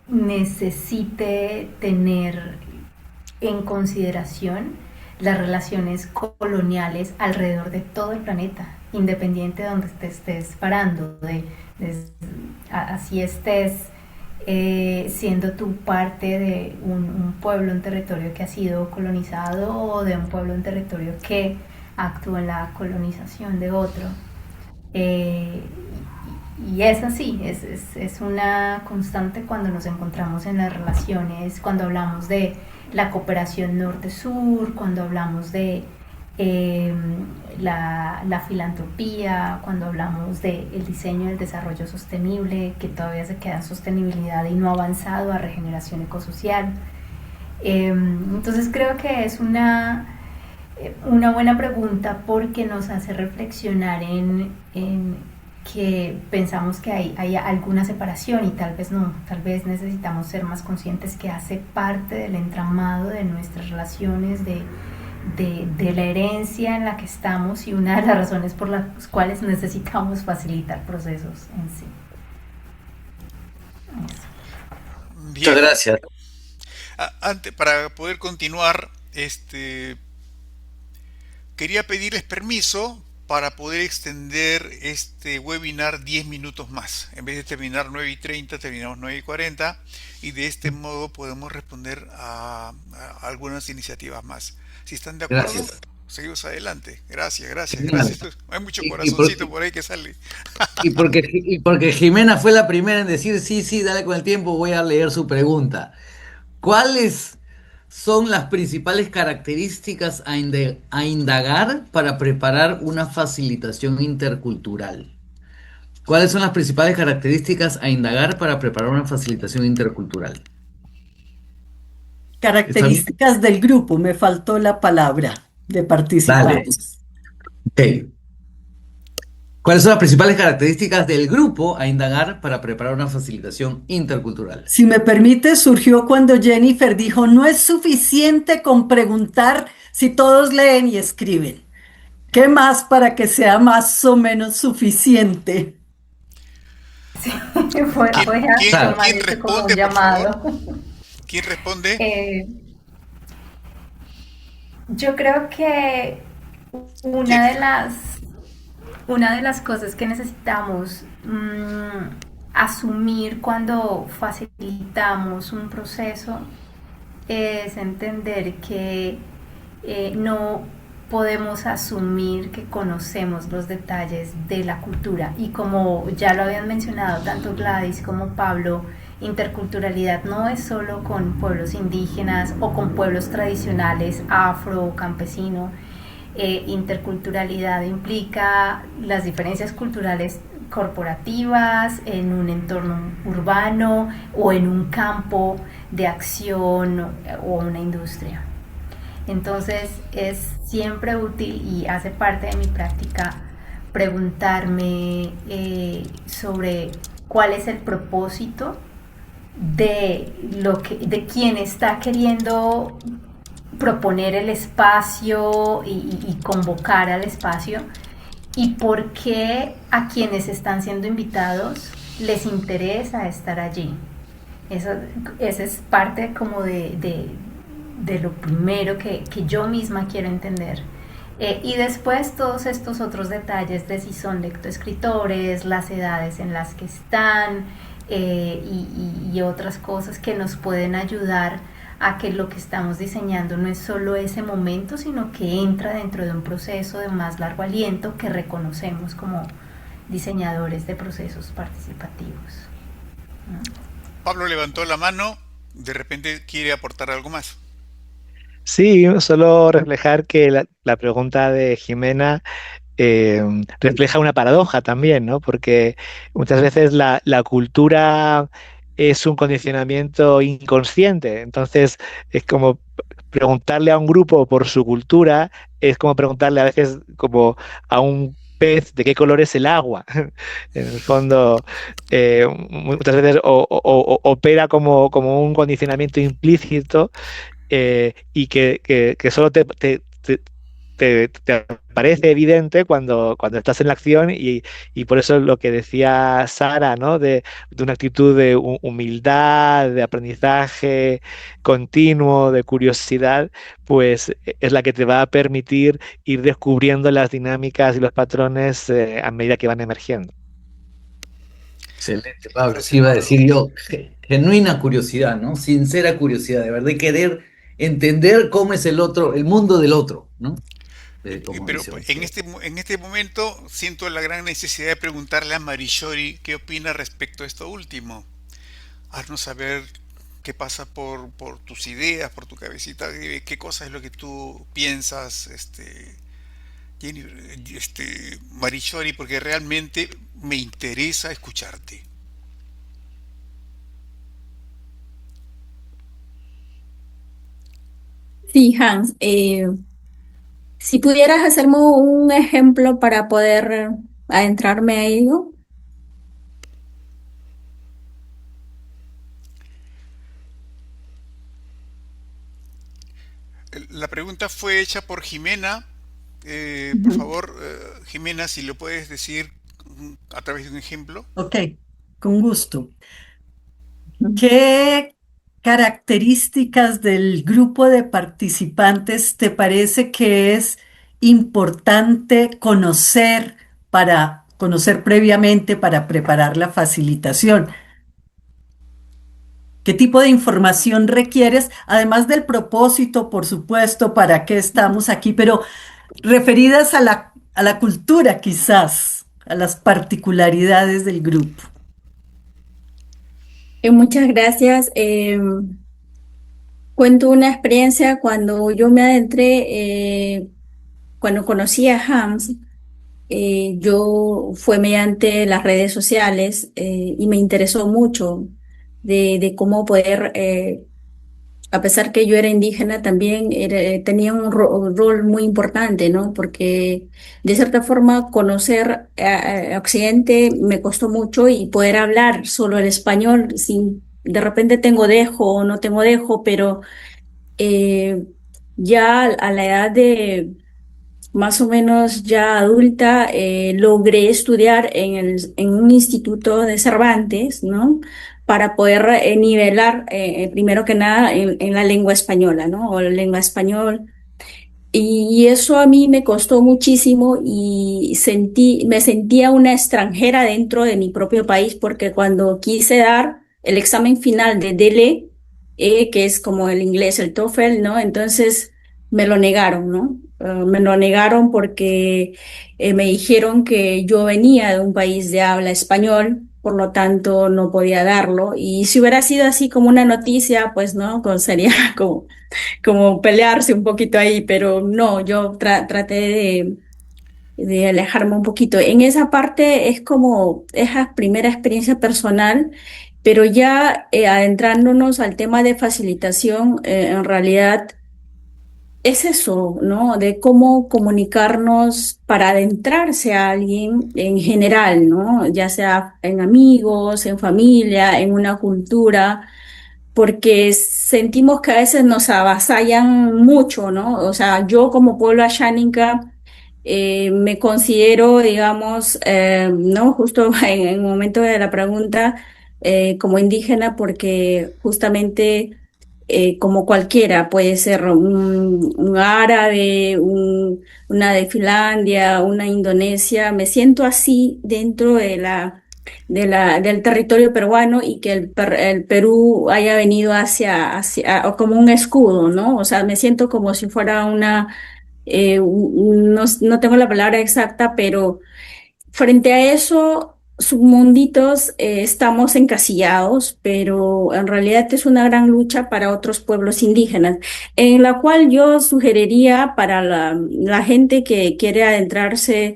necesite tener en consideración las relaciones coloniales alrededor de todo el planeta, independiente de donde te estés parando, así estés siendo tú parte de un pueblo, un territorio que ha sido colonizado o de un pueblo, un territorio que actúa en la colonización de otro. Y es así, es una constante cuando nos encontramos en las relaciones, cuando hablamos de la cooperación norte-sur, cuando hablamos de la filantropía, cuando hablamos del diseño del desarrollo sostenible, que todavía se queda en sostenibilidad y no ha avanzado a regeneración ecosocial. Entonces creo que es una buena pregunta porque nos hace reflexionar en que pensamos que hay alguna separación y tal vez no, tal vez necesitamos ser más conscientes que hace parte del entramado de nuestras relaciones, de la herencia en la que estamos y una de las razones por las cuales necesitamos facilitar procesos en sí. Eso. Muchas gracias. Antes, para poder continuar, quería pedirles permiso para poder extender este webinar 10 minutos más. En vez de terminar 9:30, terminamos 9:40 y de este modo podemos responder a algunas iniciativas más. Si están de acuerdo, Gracias. seguimos adelante. Gracias. Genial. Hay mucho Y corazoncito por ahí que sale. Y porque Jimena fue la primera en decir, sí, dale con el tiempo, voy a leer su pregunta. ¿Cuáles son las principales características a indagar para preparar una facilitación intercultural? ¿Cuáles son las principales características a indagar para preparar una facilitación intercultural? ¿Está bien? Características del grupo, me faltó la palabra de Dale. participantes. Ok. ¿Cuáles son las principales características del grupo a indagar para preparar una facilitación intercultural? Si me permite, surgió cuando Jennifer dijo, no es suficiente con preguntar si todos leen y escriben. ¿Qué más para que sea más o menos suficiente? Sí, voy a Claro. tomar ¿Quién esto como un responde, por favor? llamado. ¿Quién responde? Eh, yo creo que ¿Quién? una de las, una de las cosas que necesitamos asumir cuando facilitamos un proceso es entender que no podemos asumir que conocemos los detalles de la cultura. Y como ya lo habían mencionado tanto Gladys como Pablo, interculturalidad no es solo con pueblos indígenas o con pueblos tradicionales afro o campesino. Interculturalidad implica las diferencias culturales corporativas en un entorno urbano o en un campo de acción o una industria. Entonces es siempre útil y hace parte de mi práctica preguntarme sobre cuál es el propósito de quien está queriendo proponer el espacio y convocar al espacio, y por qué a quienes están siendo invitados les interesa estar allí. Esa es parte como de lo primero que yo misma quiero entender. Y después todos estos otros detalles de si son lectoescritores, las edades en las que están y otras cosas que nos pueden ayudar a que lo que estamos diseñando no es solo ese momento, sino que entra dentro de un proceso de más largo aliento que reconocemos como diseñadores de procesos participativos, ¿no? Pablo levantó la mano, de repente quiere aportar algo más. Sí, solo reflejar que la pregunta de Jimena refleja una paradoja también, ¿no? Porque muchas veces la cultura es un condicionamiento inconsciente. Entonces, es como preguntarle a un grupo por su cultura, es como preguntarle a veces como a un pez de qué color es el agua. En el fondo, muchas veces opera como un condicionamiento implícito, y que solo te parece evidente cuando estás en la acción, y por eso lo que decía Sara, ¿no? De una actitud de humildad, de aprendizaje continuo, de curiosidad, pues es la que te va a permitir ir descubriendo las dinámicas y los patrones a medida que van emergiendo. Excelente, Me Pablo. Sí, parece iba a Pablo. decir yo, genuina curiosidad, ¿no? Sincera curiosidad, de verdad, de querer entender cómo es el otro, el mundo del otro, ¿no? Como Pero dice en usted. en este momento siento la gran necesidad de preguntarle a Marishori qué opina respecto a esto último. Haznos saber qué pasa por tus ideas, por tu cabecita, qué cosa es lo que tú piensas, Marishori, porque realmente me interesa escucharte. Sí, Hans, si pudieras hacerme un ejemplo para poder adentrarme a ello. La pregunta fue hecha por Jimena. Por favor, Jimena, si lo puedes decir a través de un ejemplo. Ok, con gusto. Ujú. ¿Qué características del grupo de participantes te parece que es importante conocer para conocer previamente para preparar la facilitación? ¿Qué tipo de información requieres? Además del propósito, por supuesto, para qué estamos aquí, pero referidas a a la cultura quizás, a las particularidades del grupo. Muchas gracias. Cuento una experiencia cuando yo me adentré, cuando conocí a Hans. Yo fue mediante las redes sociales, y me interesó mucho de cómo poder, a pesar que yo era indígena, también tenía un rol muy importante, ¿no? Porque de cierta forma conocer a Occidente me costó mucho, y poder hablar solo el español, sin, de repente tengo dejo o no tengo dejo, pero eh, ya a la edad más o menos ya adulta, logré estudiar en un instituto de Cervantes, ¿no? Para poder nivelar, primero que nada, en la lengua española, ¿no? O la lengua español. Y eso a mí me costó muchísimo y me sentía una extranjera dentro de mi propio país porque cuando quise dar el examen final de DELE, que es como el inglés, el TOEFL, ¿no? Entonces me lo negaron, ¿no? Me lo negaron porque me dijeron que yo venía de un país de habla español, por lo tanto no podía darlo. Y si hubiera sido así como una noticia, pues no, sería como pelearse un poquito ahí, pero no, yo traté de alejarme un poquito. En esa parte es como esa primera experiencia personal, pero ya adentrándonos al tema de facilitación, en realidad es eso, ¿no? De cómo comunicarnos para adentrarse a alguien en general, ¿no? Ya sea en amigos, en familia, en una cultura porque sentimos que a veces nos avasallan mucho, ¿no? O sea, yo como pueblo asháninca me considero, digamos, ¿no? Justo en el momento de la pregunta, como indígena, porque justamente como cualquiera, puede ser un árabe, una de Finlandia, una indonesia, me siento así dentro de del territorio peruano y que el Perú haya venido o como un escudo, ¿no? O sea, me siento como si fuera no tengo la palabra exacta, pero frente a eso, submunditos, estamos encasillados, pero en realidad es una gran lucha para otros pueblos indígenas, en la cual yo sugeriría para la gente que quiere adentrarse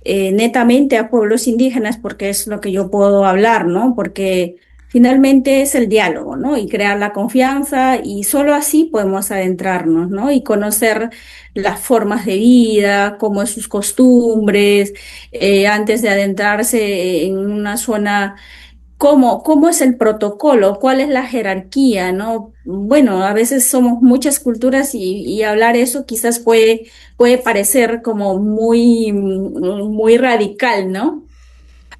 netamente a pueblos indígenas, porque es lo que yo puedo hablar, ¿no? Porque finalmente es el diálogo, ¿no? Y crear la confianza y solo así podemos adentrarnos, ¿no? Y conocer las formas de vida, cómo es sus costumbres, antes de adentrarse en una zona. ¿Cómo es el protocolo? ¿Cuál es la jerarquía? ¿No? Bueno, a veces somos muchas culturas y hablar eso quizás puede parecer como muy radical, ¿no?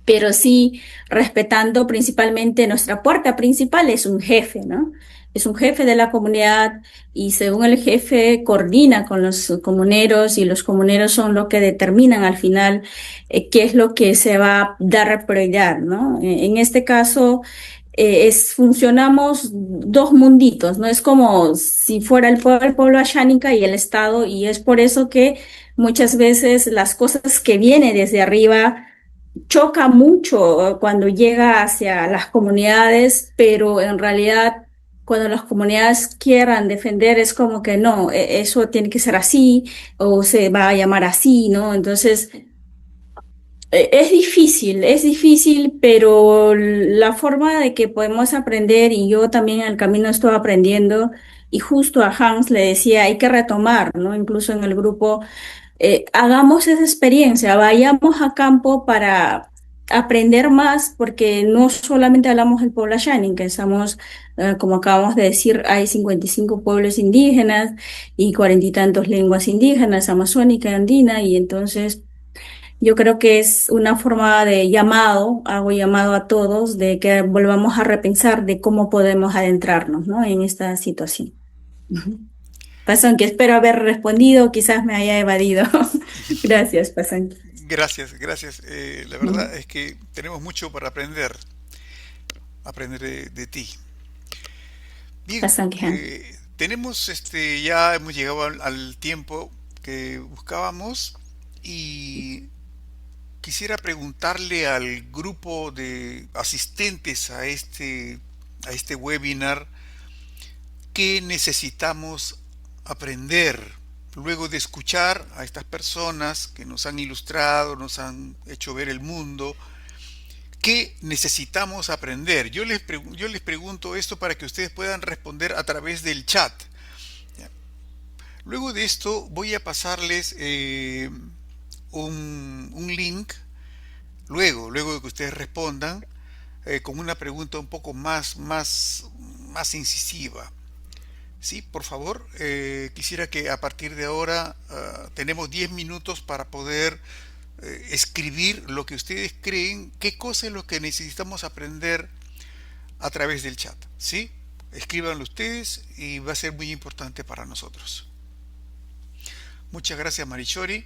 Pero sí respetando principalmente nuestra puerta principal es un jefe, ¿no? Es un jefe de la comunidad y según el jefe coordina con los comuneros y los comuneros son los que determinan al final qué es lo que se va a dar prioridad, ¿no? En este caso funcionamos dos munditos, ¿no? Es como si fuera el pueblo ashánica y el Estado y es por eso que muchas veces las cosas que vienen desde arriba choca mucho cuando llega hacia las comunidades, pero en realidad cuando las comunidades quieran defender es como que no, eso tiene que ser así o se va a llamar así, ¿no? Entonces, es difícil, pero la forma de que podemos aprender, y yo también en el camino estoy aprendiendo, y justo a Hans le decía, hay que retomar, ¿no? Incluso en el grupo hagamos esa experiencia, vayamos a campo para aprender más, porque no solamente hablamos del pueblo Ashanin, que estamos, como acabamos de decir, hay 55 pueblos indígenas y 40 y tantos lenguas indígenas, amazónica y andina, y entonces yo creo que es una forma de llamado, hago llamado a todos, de que volvamos a repensar de cómo podemos adentrarnos, ¿no? En esta situación. Ujú. Pasón, que espero haber respondido, quizás me haya evadido. Gracias, Pasón. Gracias, gracias. La verdad es que tenemos mucho para aprender de ti. Bien, Pasón, que tenemos ya hemos llegado al tiempo que buscábamos y quisiera preguntarle al grupo de asistentes a este webinar qué necesitamos aprender luego de escuchar a estas personas que nos han ilustrado, nos han hecho ver el mundo. ¿Qué necesitamos aprender? Yo les pregunto esto para que ustedes puedan responder a través del chat. Luego de esto voy a pasarles un link, luego de que ustedes respondan, con una pregunta un poco más incisiva. Sí, por favor, quisiera que a partir de ahora tenemos 10 minutos para poder escribir lo que ustedes creen, qué cosa es lo que necesitamos aprender a través del chat, ¿sí? Escríbanlo ustedes y va a ser muy importante para nosotros. Muchas gracias, Marichori,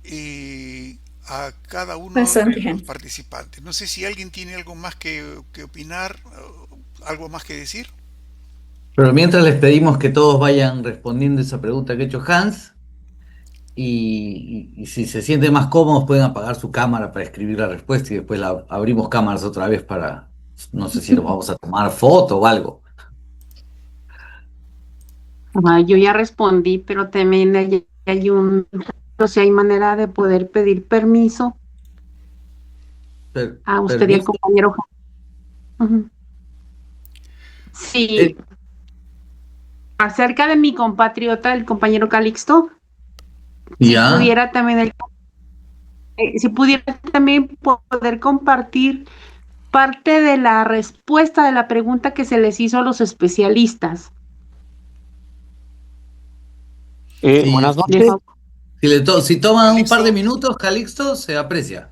y a cada uno de Bastante, los Hans. participantes. No sé si alguien tiene algo más que opinar, algo más que decir. Pero mientras les pedimos que todos vayan respondiendo esa pregunta que ha hecho Hans y si se sienten más cómodos pueden apagar su cámara para escribir la respuesta y después la abrimos cámaras otra vez para, no sé si nos vamos a tomar foto o algo. Yo ya respondí, pero también hay no sé, hay manera de poder pedir permiso a usted y al Permiso. compañero. Ujú. Sí, acerca de mi compatriota, el compañero Calixto, si Ya. pudiera también, si pudiera también poder compartir parte de la respuesta de la pregunta que se les hizo a los especialistas. Sí, Buenas sí. noches. Si toman un par de Calixto, minutos, Calixto, se aprecia.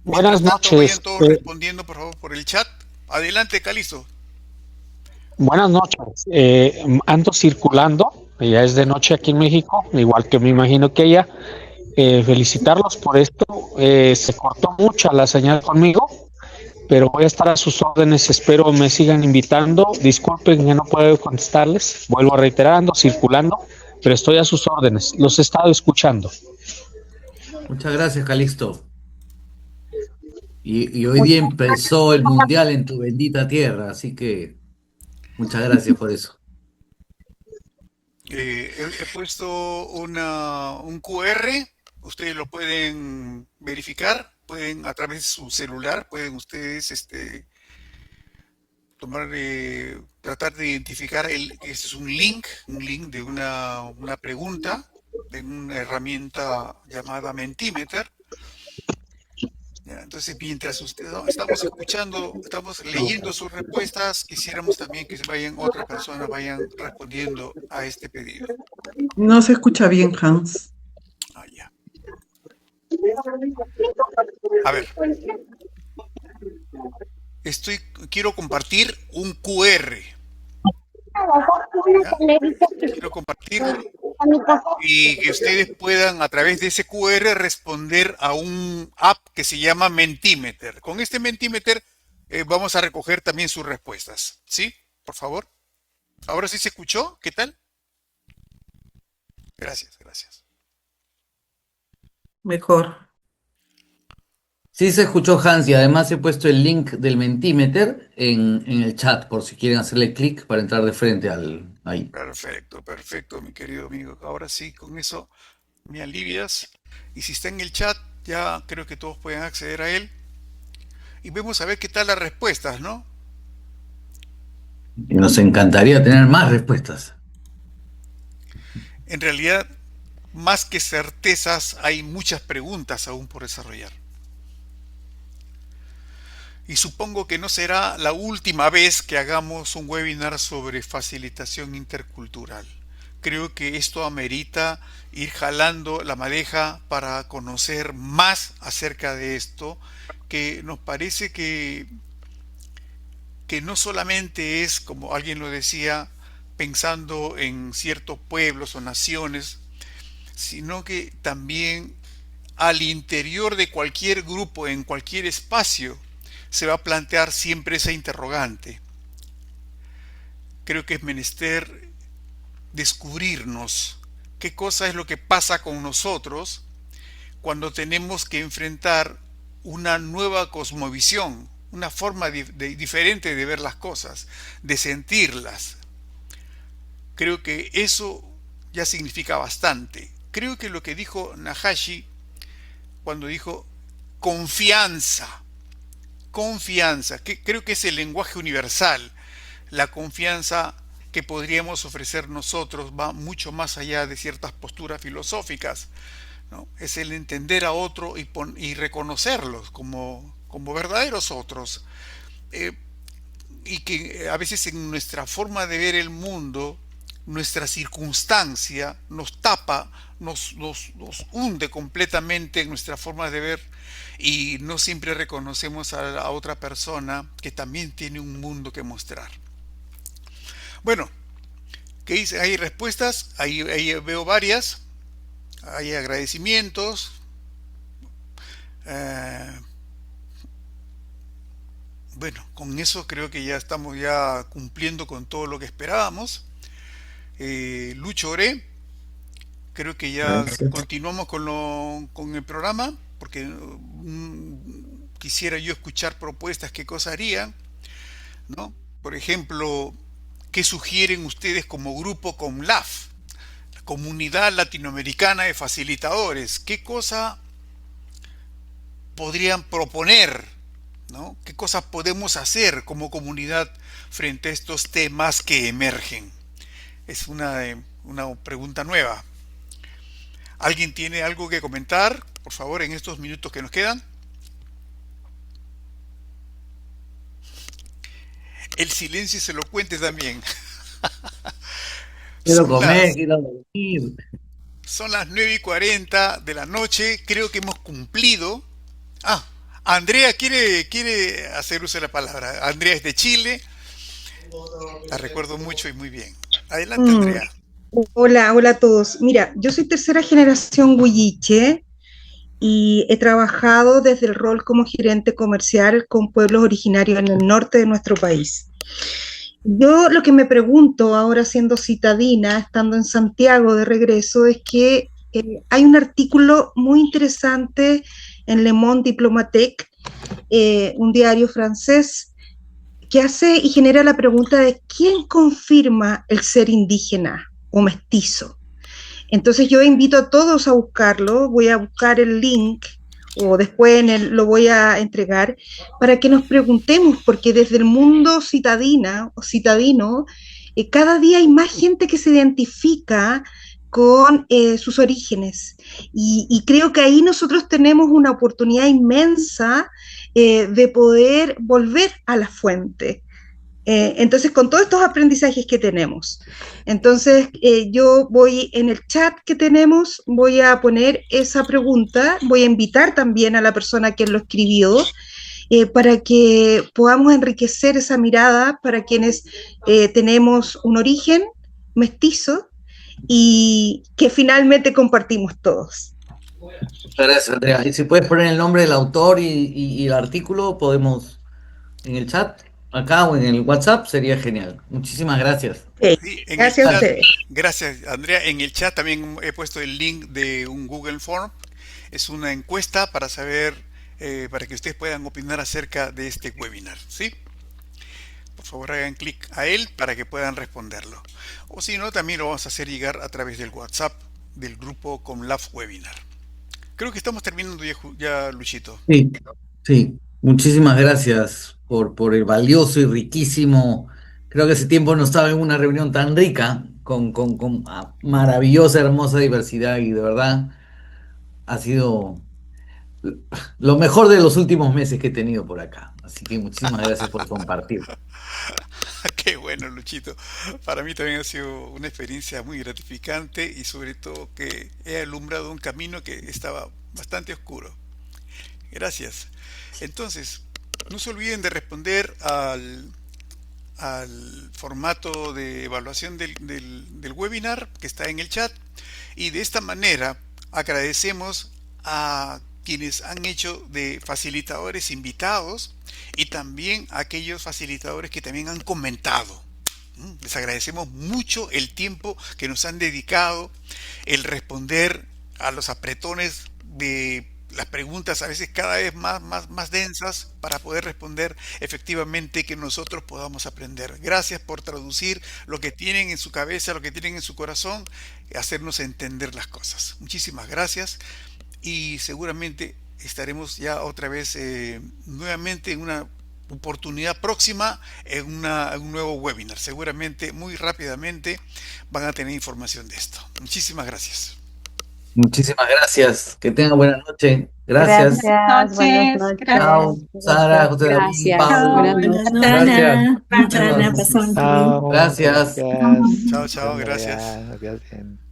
mientras Buenas tanto noches. vayan todos respondiendo por favor por el chat. Adelante, Calixto. Buenas noches. Ando circulando, ya es de noche aquí en México, igual que me imagino que ella. Felicitarlos por esto. Se cortó mucho la señal conmigo, pero voy a estar a sus órdenes. Espero me sigan invitando. Disculpen que no puedo contestarles. Vuelvo reiterando, circulando, pero estoy a sus órdenes. Los he estado escuchando. Muchas gracias, Calixto. Y hoy día empezó el mundial en tu bendita tierra, así que muchas gracias por eso. He puesto un QR, ustedes lo pueden verificar, pueden a través de su celular, pueden ustedes tratar de identificar este es un link de una pregunta de una herramienta llamada Mentimeter. Ya, entonces, mientras estamos escuchando, estamos leyendo sus respuestas, quisiéramos también que otras personas vayan respondiendo a este pedido. No se escucha bien, Hans. Ah, ya. A ver, quiero compartir un QR. ¿Ya? Quiero compartir y que ustedes puedan a través de ese QR responder a un app que se llama Mentimeter. Con este Mentimeter vamos a recoger también sus respuestas. ¿Sí? Por favor. ¿Ahora sí se escuchó? ¿Qué tal? Gracias, gracias. Mejor. Sí se escuchó, Hans, y además he puesto el link del Mentimeter en el chat por si quieren hacerle clic para entrar de frente ahí. Perfecto, perfecto, mi querido amigo. Ahora sí, con eso me alivias. Y si está en el chat, ya creo que todos pueden acceder a él. Y vamos a ver qué tal las respuestas, ¿no? Y nos encantaría tener más respuestas. En realidad, más que certezas, hay muchas preguntas aún por desarrollar. Y supongo que no será la última vez que hagamos un webinar sobre facilitación intercultural. Creo que esto amerita ir jalando la madeja para conocer más acerca de esto, que nos parece que no solamente es, como alguien lo decía, pensando en ciertos pueblos o naciones, sino que también al interior de cualquier grupo, en cualquier espacio, se va a plantear siempre esa interrogante. Creo que es menester descubrirnos qué cosa es lo que pasa con nosotros cuando tenemos que enfrentar una nueva cosmovisión, una forma diferente de ver las cosas, de sentirlas. Creo que eso ya significa bastante. Creo que lo que dijo Nahashi cuando dijo confianza, que creo que es el lenguaje universal. La confianza que podríamos ofrecer nosotros va mucho más allá de ciertas posturas filosóficas, ¿no? Es el entender a otro y reconocerlos como verdaderos otros. y que a veces en nuestra forma de ver el mundo, nuestra circunstancia nos tapa, nos hunde completamente en nuestra forma de ver y no siempre reconocemos a la otra persona que también tiene un mundo que mostrar. Bueno, ¿qué dice? Hay respuestas, ahí veo varias, hay agradecimientos. eh, bueno, con eso creo que ya estamos ya cumpliendo con todo lo que esperábamos. Lucho Oré, creo que ya Gracias. continuamos con el programa, porque quisiera yo escuchar propuestas, qué cosa harían, ¿no? Por ejemplo, ¿qué sugieren ustedes como grupo COMLAF, la Comunidad Latinoamericana de Facilitadores? ¿Qué cosa podrían proponer, ¿no? ¿Qué cosas podemos hacer como comunidad frente a estos temas que emergen? Es una pregunta nueva. ¿Alguien tiene algo que comentar, por favor, en estos minutos que nos quedan? El silencio se lo cuente también. Quiero Son comer, las, quiero dormir. son las 9:40 de la noche, creo que hemos cumplido. Ah, Andrea quiere hacer uso de la palabra. Andrea es de Chile, la recuerdo mucho y muy bien. Adelante, Mm, Andrea. Hola, hola a todos. Mira, yo soy tercera generación huilliche y he trabajado desde el rol como gerente comercial con pueblos originarios en el norte de nuestro país. Yo lo que me pregunto ahora siendo citadina, estando en Santiago de regreso, es que hay un artículo muy interesante en Le Monde Diplomatique, un diario francés, que hace y genera la pregunta de quién confirma el ser indígena o mestizo. Entonces yo invito a todos a buscarlo, voy a buscar el link o después lo voy a entregar para que nos preguntemos, porque desde el mundo citadina o citadino, cada día hay más gente que se identifica con sus orígenes y creo que ahí nosotros tenemos una oportunidad inmensa de poder volver a la fuente. Entonces, con todos estos aprendizajes que tenemos, entonces yo voy en el chat que tenemos, voy a poner esa pregunta, voy a invitar también a la persona que lo escribió para que podamos enriquecer esa mirada para quienes tenemos un origen mestizo y que finalmente compartimos todos. Muchas gracias, Andrea. Y si puedes poner el nombre del autor y el artículo, podemos en el chat, acá o en el WhatsApp, sería genial. Muchísimas gracias. Okay. Sí, en el Gracias a chat, ustedes. gracias, Andrea. En el chat también he puesto el link de un Google Form. Es una encuesta para saber, para que ustedes puedan opinar acerca de este webinar, ¿sí? Por favor, hagan clic a él para que puedan responderlo. O si no, también lo vamos a hacer llegar a través del WhatsApp del grupo ComLab Webinar. Creo que estamos terminando ya, Luchito. Sí, sí. Muchísimas gracias por el valioso y riquísimo. Creo que hace tiempo no estaba en una reunión tan rica, con maravillosa, hermosa diversidad y de verdad ha sido lo mejor de los últimos meses que he tenido por acá. Así que muchísimas gracias por compartir. Qué bueno, Luchito. Para mí también ha sido una experiencia muy gratificante y sobre todo que he alumbrado un camino que estaba bastante oscuro. Gracias. Entonces, no se olviden de responder al formato de evaluación del webinar que está en el chat y de esta manera agradecemos a quienes han hecho de facilitadores invitados y también a aquellos facilitadores que también han comentado. Les agradecemos mucho el tiempo que nos han dedicado, el responder a los apretones de las preguntas a veces cada vez más densas para poder responder efectivamente que nosotros podamos aprender. Gracias por traducir lo que tienen en su cabeza, lo que tienen en su corazón, hacernos entender las cosas. Muchísimas gracias y seguramente estaremos ya otra vez nuevamente en una oportunidad próxima en un nuevo webinar. Seguramente muy rápidamente van a tener información de esto. Muchísimas gracias. Muchísimas gracias. Que tengan buena noche. Gracias. Gracias, buenas noches. Chao, Sara, José David, Gracias. Pablo. Buenas Buenas noches. Gracias. Ana, Ana, pasó. Chao, Gracias. Chao, chao, gracias. Gracias.